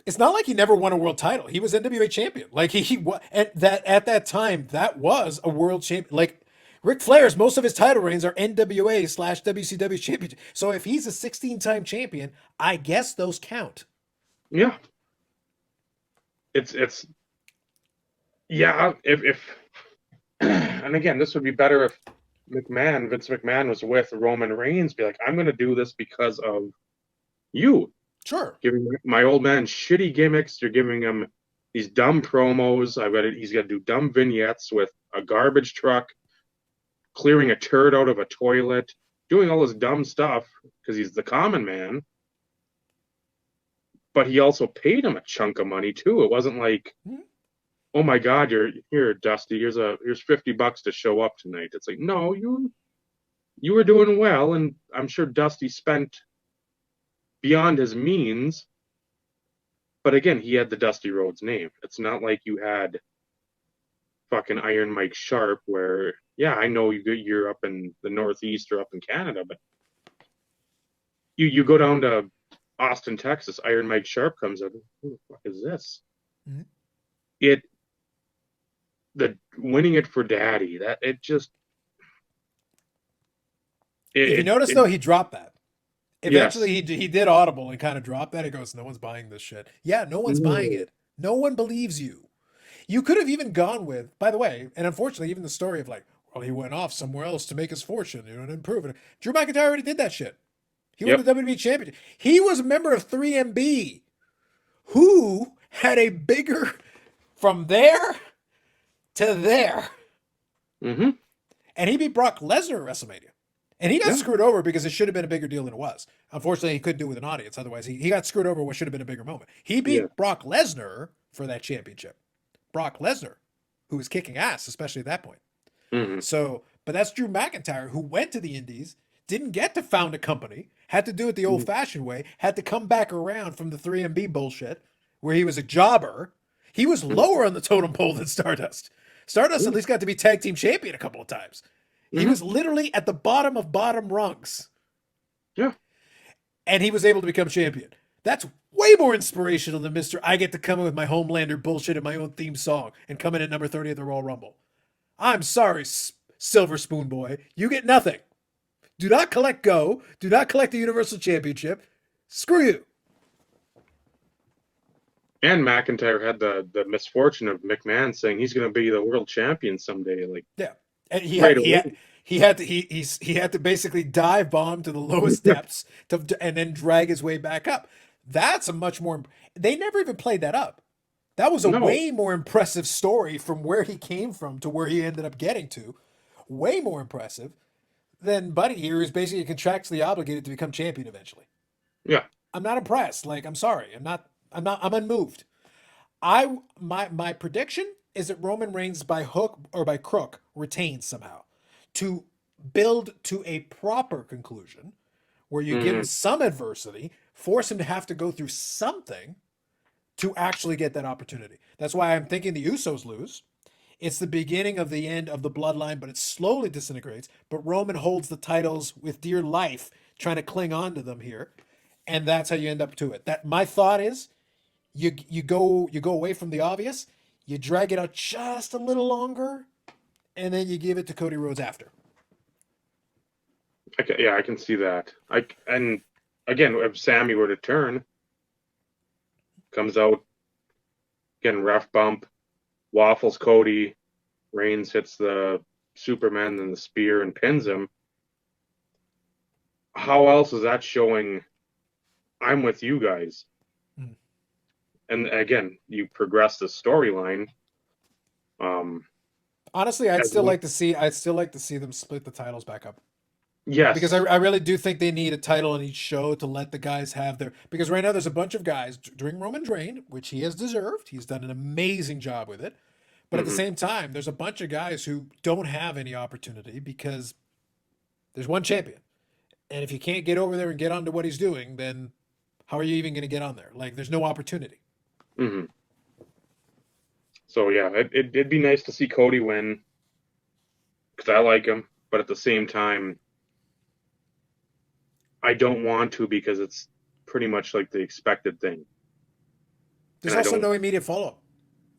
It's not like he never won a world title. He was NWA champion. Like he at that time, that was a world champion. Like Ric Flair's, most of his title reigns are NWA/WCW championship. So if he's a 16-time champion, I guess those count. Yeah. It's yeah, if and again, this would be better if Vince McMahon was with Roman Reigns, be like, I'm going to do this because of you. Sure. Giving my old man shitty gimmicks. You're giving him these dumb promos. He's got to do dumb vignettes with a garbage truck, clearing a turd out of a toilet, doing all this dumb stuff because he's the common man. But he also paid him a chunk of money too. It wasn't like oh my God, you're here, Dusty. Here's $50 to show up tonight. It's like, no, you were doing well, and I'm sure Dusty spent beyond his means. But again, he had the Dusty Rhodes name. It's not like you had fucking Iron Mike Sharp, where yeah, I know you're up in the Northeast or up in Canada, but you go down to Austin, Texas. Iron Mike Sharp comes up. Who the fuck is this? Mm-hmm. The winning it for Daddy. That it just. If you notice, though, he dropped that. Eventually, yes. he did audible and kind of dropped that. He goes, "No one's buying this shit." Yeah, no one's buying it. No one believes you. You could have even gone with, by the way, and unfortunately, even the story of like, well, he went off somewhere else to make his fortune, and improve it. Drew McIntyre already did that shit. He won the WWE Championship. He was a member of 3MB, who had a bigger from there to there. Mm-hmm. And he beat Brock Lesnar at WrestleMania. And he got screwed over because it should have been a bigger deal than it was. Unfortunately, he couldn't do it with an audience. Otherwise, he got screwed over what should have been a bigger moment. He beat Brock Lesnar for that championship. Brock Lesnar, who was kicking ass, especially at that point. Mm-hmm. So, but that's Drew McIntyre, who went to the Indies, didn't get to found a company, had to do it the old-fashioned way, had to come back around from the 3MB bullshit, where he was a jobber. He was lower on the totem pole than Stardust. Stardust at least got to be tag team champion a couple of times. He was literally at the bottom of bottom rungs. Yeah. And he was able to become champion. That's way more inspirational than Mr. I get to come in with my Homelander bullshit and my own theme song and come in at number 30 at the Royal Rumble. I'm sorry, Silver Spoon Boy. You get nothing. Do not collect Go. Do not collect the Universal Championship. Screw you. And McIntyre had the misfortune of McMahon saying he's going to be the world champion someday. Like, yeah, and he had to basically dive bomb to the lowest depths and then drag his way back up. That's a much more. They never even played that up. That was a way more impressive story from where he came from to where he ended up getting to. Way more impressive than Buddy here, who's basically contractually obligated to become champion eventually. Yeah, I'm not impressed. Like, I'm sorry, I'm unmoved. My prediction is that Roman Reigns, by hook or by crook, retains somehow to build to a proper conclusion where you give him some adversity, force him to have to go through something to actually get that opportunity. That's why I'm thinking the Usos lose. It's the beginning of the end of the bloodline, but it slowly disintegrates. But Roman holds the titles with dear life, trying to cling on to them here. And that's how you end up to it. That my thought is you go away from the obvious, you drag it out just a little longer, and then you give it to Cody Rhodes after. I can see that. And again, if Sammy were to turn, comes out, again, ref bump, waffles Cody, Reigns hits the Superman and the spear and pins him. How else is that showing I'm with you guys? And again, you progress the storyline. Honestly, I'd still like to see them split the titles back up. Yes. Because I really do think they need a title on each show to let the guys have their... Because right now there's a bunch of guys during Roman's reign, which he has deserved. He's done an amazing job with it. But at the same time, there's a bunch of guys who don't have any opportunity because there's one champion. And if you can't get over there and get onto what he's doing, then how are you even going to get on there? Like, there's no opportunity. Mm-hmm. So, yeah, it'd be nice to see Cody win because I like him. But at the same time, I don't want to because it's pretty much like the expected thing. There's also no immediate follow-up.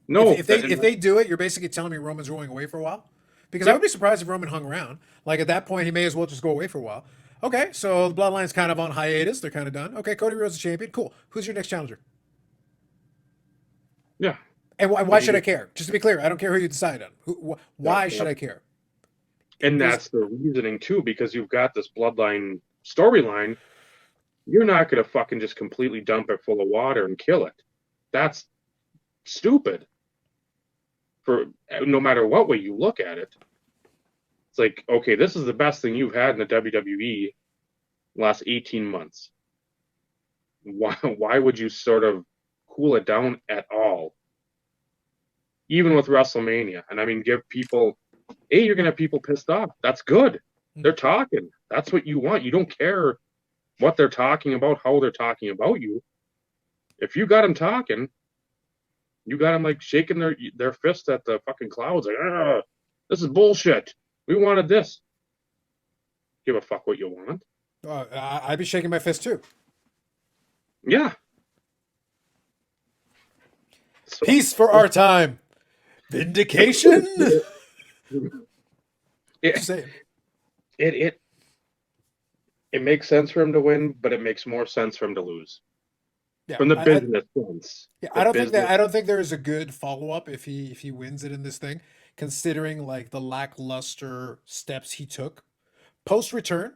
No. If they do it, you're basically telling me Roman's going away for a while? Because I would be surprised if Roman hung around. Like, at that point, he may as well just go away for a while. Okay, so the Bloodline's kind of on hiatus. They're kind of done. Okay, Cody Rhodes is champion. Cool. Who's your next challenger? Yeah. And why should I care? Just to be clear, I don't care who you decide on. Why should I care? And that's the reasoning, too, because you've got this Bloodline storyline. You're not going to fucking just completely dump it full of water and kill it. That's stupid. For no matter what way you look at it. It's like, okay, this is the best thing you've had in the WWE last 18 months. Why would you sort of cool it down at all? even with WrestleMania. And I mean, give people, hey, you're gonna have people pissed off. That's good. They're talking. That's what you want. You don't care what they're talking about, how they're talking about you. If you got them talking, you got them like shaking their fist at the fucking clouds, like, this is bullshit. We wanted this. Give a fuck what you want. I'd be shaking my fist too. Yeah. So, Peace for our time. Vindication. it, Say it makes sense for him to win, but it makes more sense for him to lose. Yeah, From the business sense. Yeah, The I don't business, think there is a good follow up if he wins it in this thing, considering like the lackluster steps he took post return.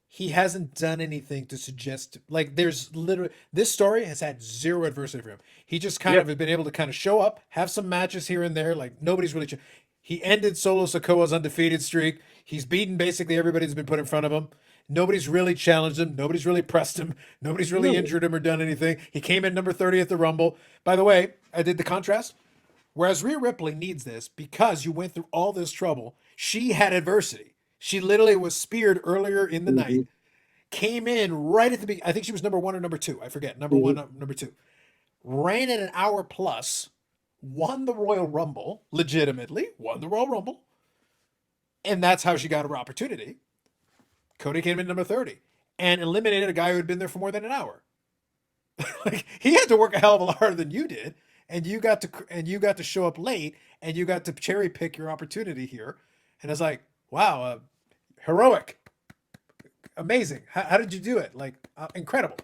He hasn't done anything to suggest like there's literally this story has had zero adversity for him. He just kind Yeah. of has been able to kind of show up, have some matches here and there. Like nobody's really. He ended Solo Sikoa's undefeated streak. He's beaten basically everybody that's been put in front of him. Nobody's really challenged him. Nobody's really pressed him. Nobody's really No. injured him or done anything. He came in number 30 at the Rumble. By the way, I did the contrast. Whereas Rhea Ripley needs this because you went through all this trouble. She had adversity. She literally was speared earlier in the night, came in right at the beginning. I think she was number 1 or number 2. I forget. Number 1, number 2. Ran at an hour plus, won the Royal Rumble, legitimately, won the Royal Rumble. And that's how she got her opportunity. Cody came in number 30 and eliminated a guy who had been there for more than an hour. Like he had to work a hell of a lot harder than you did, and you got to show up late, and you got to cherry pick your opportunity here. And it's like, wow, heroic, amazing. How did you do it? Like incredible.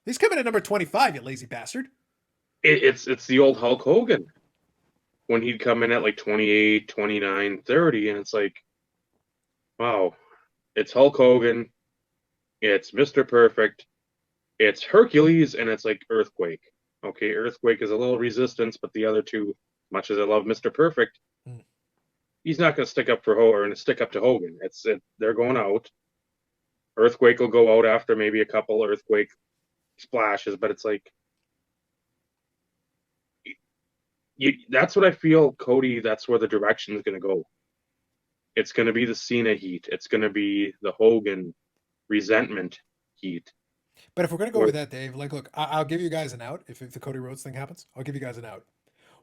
He's coming in number 25, you lazy bastard. It's the old Hulk Hogan when he'd come in at like 28, 29, 30, and it's like, wow, it's Hulk Hogan, it's Mr. Perfect, it's Hercules, and it's like Earthquake. Okay, Earthquake is a little resistance, but the other two, much as I love Mr. Perfect, he's not going to stick up for Hogan and stick up to Hogan. They're going out. Earthquake will go out after maybe a couple Earthquake splashes, but it's like, that's what I feel, Cody. That's where the direction is going to go. It's going to be the Cena heat. It's going to be the Hogan resentment heat. But if we're gonna go with that, Dave, like, look, I'll give you guys an out if the Cody Rhodes thing happens. I'll give you guys an out.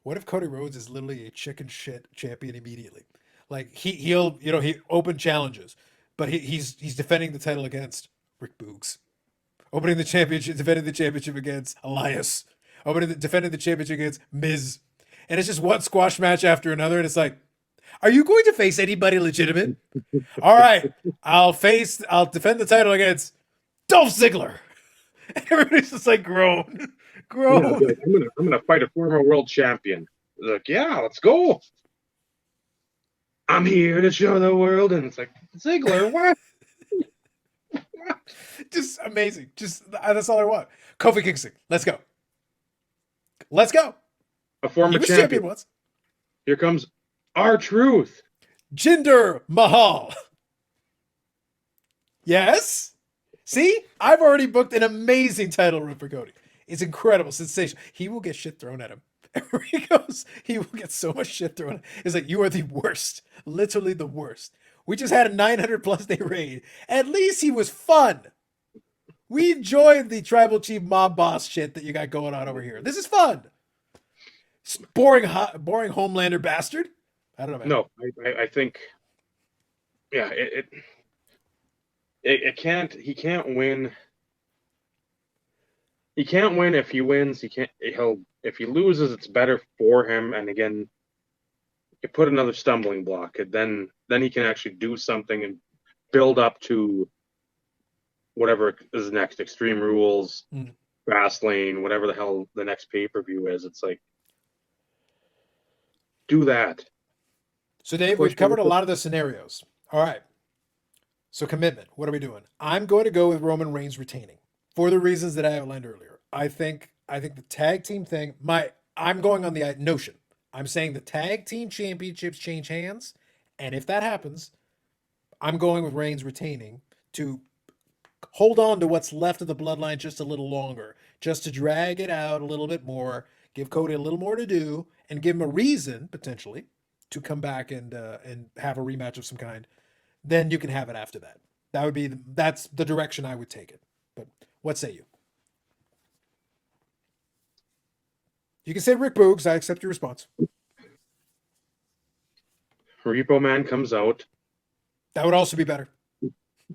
What if Cody Rhodes is literally a chicken shit champion immediately? Like he'll he open challenges, but he's defending the title against Rick Boogs, opening the championship, defending the championship against Elias, defending the championship against Miz, and it's just one squash match after another, and it's like, are you going to face anybody legitimate? All right, I'll defend the title against Dolph Ziggler. And everybody's just like groan. Yeah, like, I'm gonna fight a former world champion. Like, yeah, let's go. I'm here to show the world, and it's like, Ziggler, what? Just amazing. Just that's all I want. Kofi Kingston, let's go. Let's go. A former He was champion. once. Here comes R-Truth. Jinder Mahal. Yes. See, I've already booked an amazing title run for Cody. It's incredible, sensational. He will get shit thrown at him. Everywhere he goes, he will get so much shit thrown at him. It's like, you are the worst. Literally the worst. We just had a 900+ day raid. At least he was fun. We enjoyed the tribal chief mob boss shit that you got going on over here. This is fun. Boring Homelander bastard. I don't know, man. No, I think, yeah, he can't win. He can't win. If he wins, if he loses, it's better for him. And again, you put another stumbling block, and then he can actually do something and build up to whatever is next. Extreme Rules, Fastlane, whatever the hell the next pay-per-view is. It's like, do that. So Dave, we've covered a lot of the scenarios. All right. So commitment. What are we doing? I'm going to go with Roman Reigns retaining for the reasons that I outlined earlier. I think the tag team thing. I'm going on the notion. I'm saying the tag team championships change hands, and if that happens, I'm going with Reigns retaining to hold on to what's left of the bloodline just a little longer, just to drag it out a little bit more, give Cody a little more to do, and give him a reason potentially to come back and have a rematch of some kind. Then you can have it after that. That's the direction I would take it. But what say you? You can say Rick Boogs. I accept your response. Repo Man comes out. That would also be better.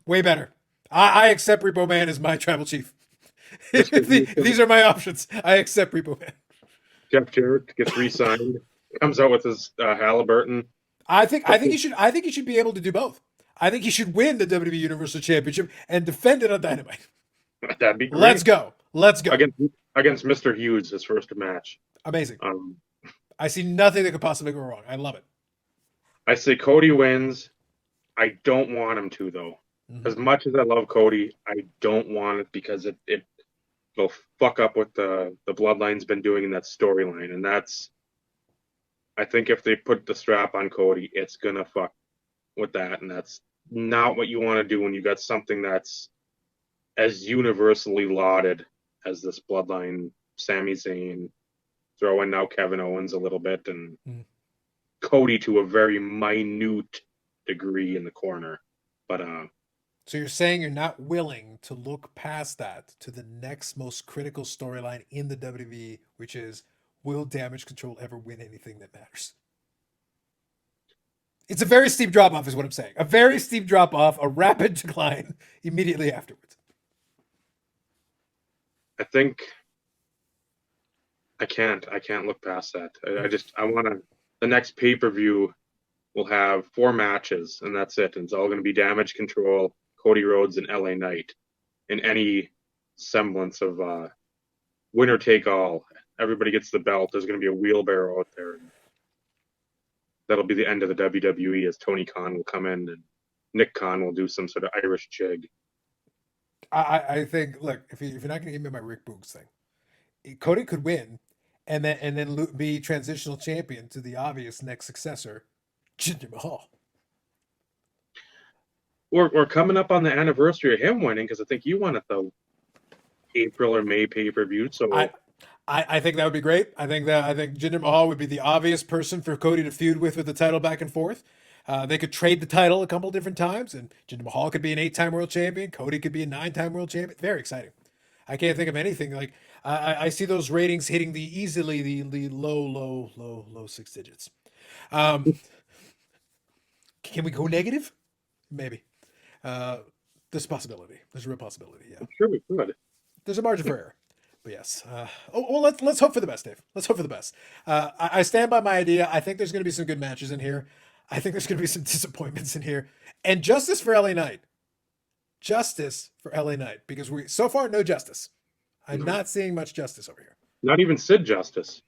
Way better. I accept Repo Man as my tribal chief. If these are my options, I accept Repo Man. Jeff Jarrett gets re-signed. Comes out with his Halliburton. I think he should be able to do both. I think he should win the WWE Universal Championship and defend it on Dynamite. That'd be great. Let's go. Against Mr. Hughes, his first match. Amazing. I see nothing that could possibly go wrong. I love it. I say Cody wins. I don't want him to, though. Mm-hmm. As much as I love Cody, I don't want it because it'll fuck up what the Bloodline's been doing in that storyline. And I think if they put the strap on Cody, it's going to fuck with that. And that's not what you want to do when you got something that's as universally lauded as this Bloodline, Sami Zayn, throw in now Kevin Owens a little bit, and Cody to a very minute degree in the corner. But so you're saying you're not willing to look past that to the next most critical storyline in the WWE, which is, will Damage Control ever win anything that matters? It's a very steep drop off, is what I'm saying. A very steep drop off, a rapid decline immediately afterwards. I think I can't look past that. I want to. The next pay-per-view will have 4 matches, and that's it. And it's all going to be Damage Control, Cody Rhodes, and LA Knight. In any semblance of winner take all, everybody gets the belt. There's going to be a wheelbarrow out there. That'll be the end of the WWE, as Tony Khan will come in and Nick Khan will do some sort of Irish jig. I think, look, if you're not going to give me my Rick Boogs thing, Cody could win and then be transitional champion to the obvious next successor, Jinder Mahal. We're coming up on the anniversary of him winning, because I think you won at the April or May pay-per-view. So I think that would be great. I think Jinder Mahal would be the obvious person for Cody to feud with the title back and forth. They could trade the title a couple different times, and Jinder Mahal could be an 8-time world champion. Cody could be a 9-time world champion. Very exciting. I can't think of anything like. I see those ratings hitting the low 6 digits. Can we go negative? Maybe. There's a possibility. There's a real possibility. Yeah. I'm sure we could. There's a margin for error. But yes. Let's hope for the best, Dave. Let's hope for the best. I stand by my idea. I think there's going to be some good matches in here. I think there's going to be some disappointments in here. And justice for LA Knight. Justice for LA Knight. Because so far, no justice. I'm not seeing much justice over here. Not even Sid Justice.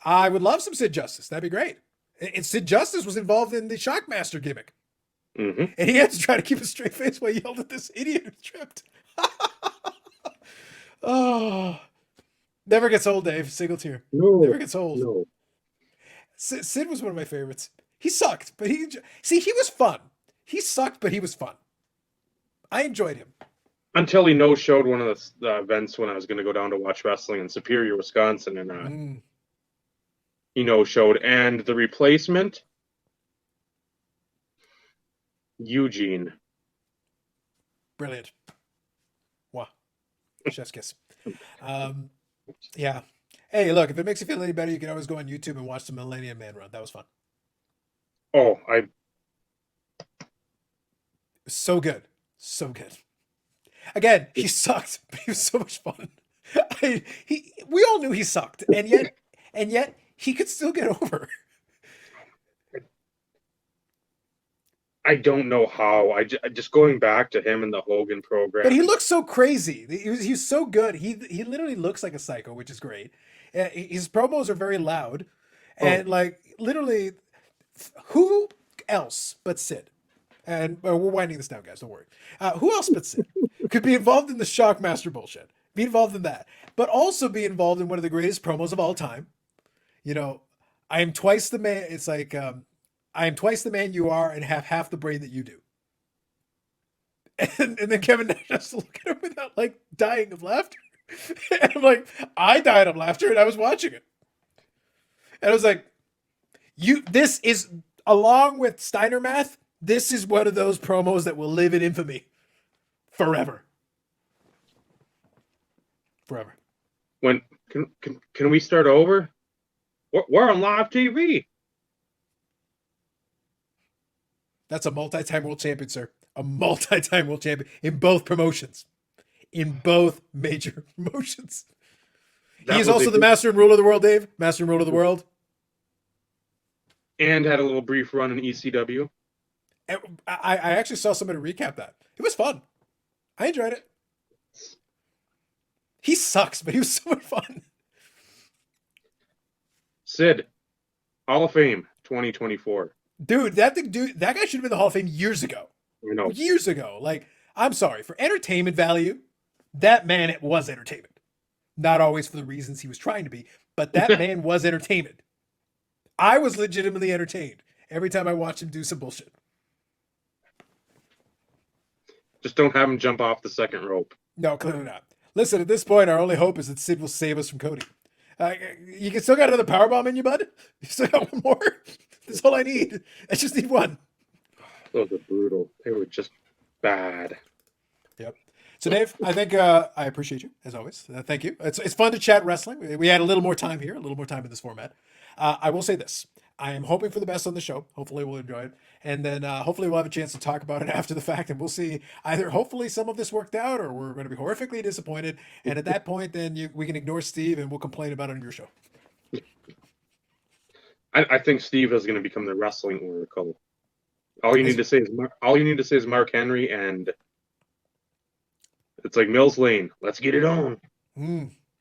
I would love some Sid Justice. That'd be great. And Sid Justice was involved in the Shockmaster gimmick. Mm-hmm. And he had to try to keep a straight face while he yelled at this idiot who tripped. Oh. Never gets old, Dave. Single tear. No. Never gets old. No. Sid was one of my favorites. He sucked, but he was fun. He sucked, but he was fun. I enjoyed him. Until he no-showed one of the events when I was going to go down to watch wrestling in Superior, Wisconsin, and he no-showed. And the replacement, Eugene. Brilliant. Wow. Chef's kiss. Yeah. Hey, look, if it makes you feel any better, you can always go on YouTube and watch the Millennium Man run. That was fun. Oh, So good. So good. Again, he sucked, but he was so much fun. We all knew he sucked, and yet he could still get over. I don't know how. Just going back to him in the Hogan program. But he looks so crazy. He's so good. He literally looks like a psycho, which is great. His promos are very loud, and literally, who else but Sid? And we're winding this down, guys. Don't worry. Who else but Sid could be involved in the Shockmaster bullshit? Be involved in that, but also be involved in one of the greatest promos of all time. You know, I am twice the man. It's like I am twice the man you are, and have half the brain that you do. And then Kevin Nash has to look at him without dying of laughter. And I'm like, I died of laughter, and I was watching it. And I was like, this is, along with Steiner Math, this is one of those promos that will live in infamy forever. Forever. When can we start over? We're on live TV. That's a multi-time world champion, sir. A multi-time world champion in both promotions. In both major promotions. He is also the master and ruler of the world, Dave. Master and ruler of the world. And had a little brief run in ECW. I actually saw somebody recap that. It was fun. I enjoyed it. He sucks, but he was so much fun. Sid, Hall of Fame 2024. Dude, that guy should have been in the Hall of Fame years ago. You know, Years ago. Like, I'm sorry, for entertainment value, that man, it was entertainment. Not always for the reasons he was trying to be, but that man was entertainment. I was legitimately entertained every time I watched him do some bullshit. just don't have him jump off the second rope. No, clearly not. Listen, at this point, our only hope is that Sid will save us from Cody. You can still got another powerbomb in you, bud. You still got one more. That's all I need. I just need one. Those are brutal. They were just bad. Yep. So, Dave, I think I appreciate you, as always. Thank you. It's fun to chat wrestling. We had a little more time here, a little more time in this format. I will say this. I am hoping for the best on the show. Hopefully we'll enjoy it. And then hopefully we'll have a chance to talk about it after the fact. And we'll see either hopefully some of this worked out or we're going to be horrifically disappointed. And at that point, then we can ignore Steve and we'll complain about it on your show. I think Steve is going to become the wrestling oracle. All you need to say is Mark Henry, and it's like Mills Lane. Let's get it on.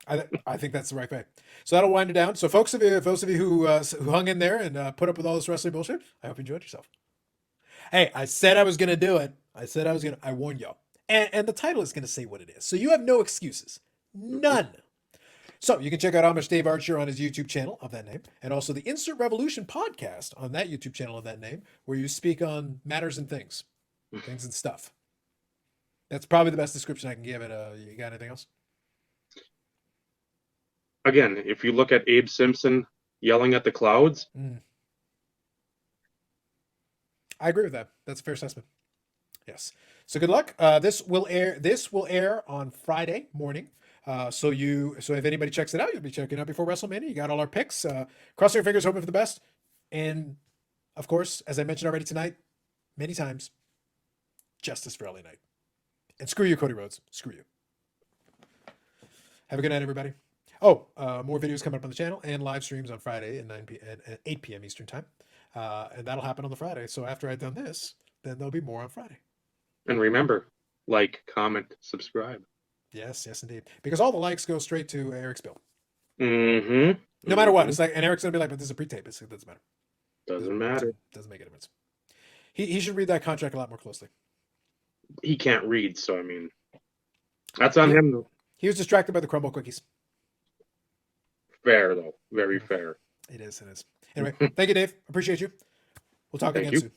I think that's the right way. So that'll wind it down. So those of you who hung in there and put up with all this wrestling bullshit, I hope you enjoyed yourself. Hey, I said I was going to do it. I warned y'all. And the title is going to say what it is. So you have no excuses. None. So you can check out Amish Dave Archer on his YouTube channel of that name, and also the Insert Revolution podcast on that YouTube channel of that name, where you speak on matters and things and stuff. That's probably the best description I can give it. You got anything else? Again, if you look at Abe Simpson yelling at the clouds. I agree with that. That's a fair assessment. Yes. So good luck. This will air on Friday morning. So if anybody checks it out, you'll be checking it out before WrestleMania. You got all our picks. Cross your fingers, hoping for the best. And of course, as I mentioned already tonight, many times, justice for LA Knight. And screw you, Cody Rhodes. Screw you. Have a good night, everybody. Oh, more videos coming up on the channel and live streams on Friday at 8 p.m. Eastern time. And that'll happen on the Friday. So after I've done this, then there'll be more on Friday. And remember, like, comment, subscribe. Yes, indeed. Because all the likes go straight to Eric's bill. Mm-hmm. No matter what. It's like, and Eric's going to be like, but this is a pre-tape. It doesn't matter. Doesn't matter. Doesn't make a difference. He should read that contract a lot more closely. He can't read, so I mean, that's on him, though. He was distracted by the crumble cookies. Fair, though. Very fair. It is. Anyway, thank you, Dave. Appreciate you. We'll talk again soon.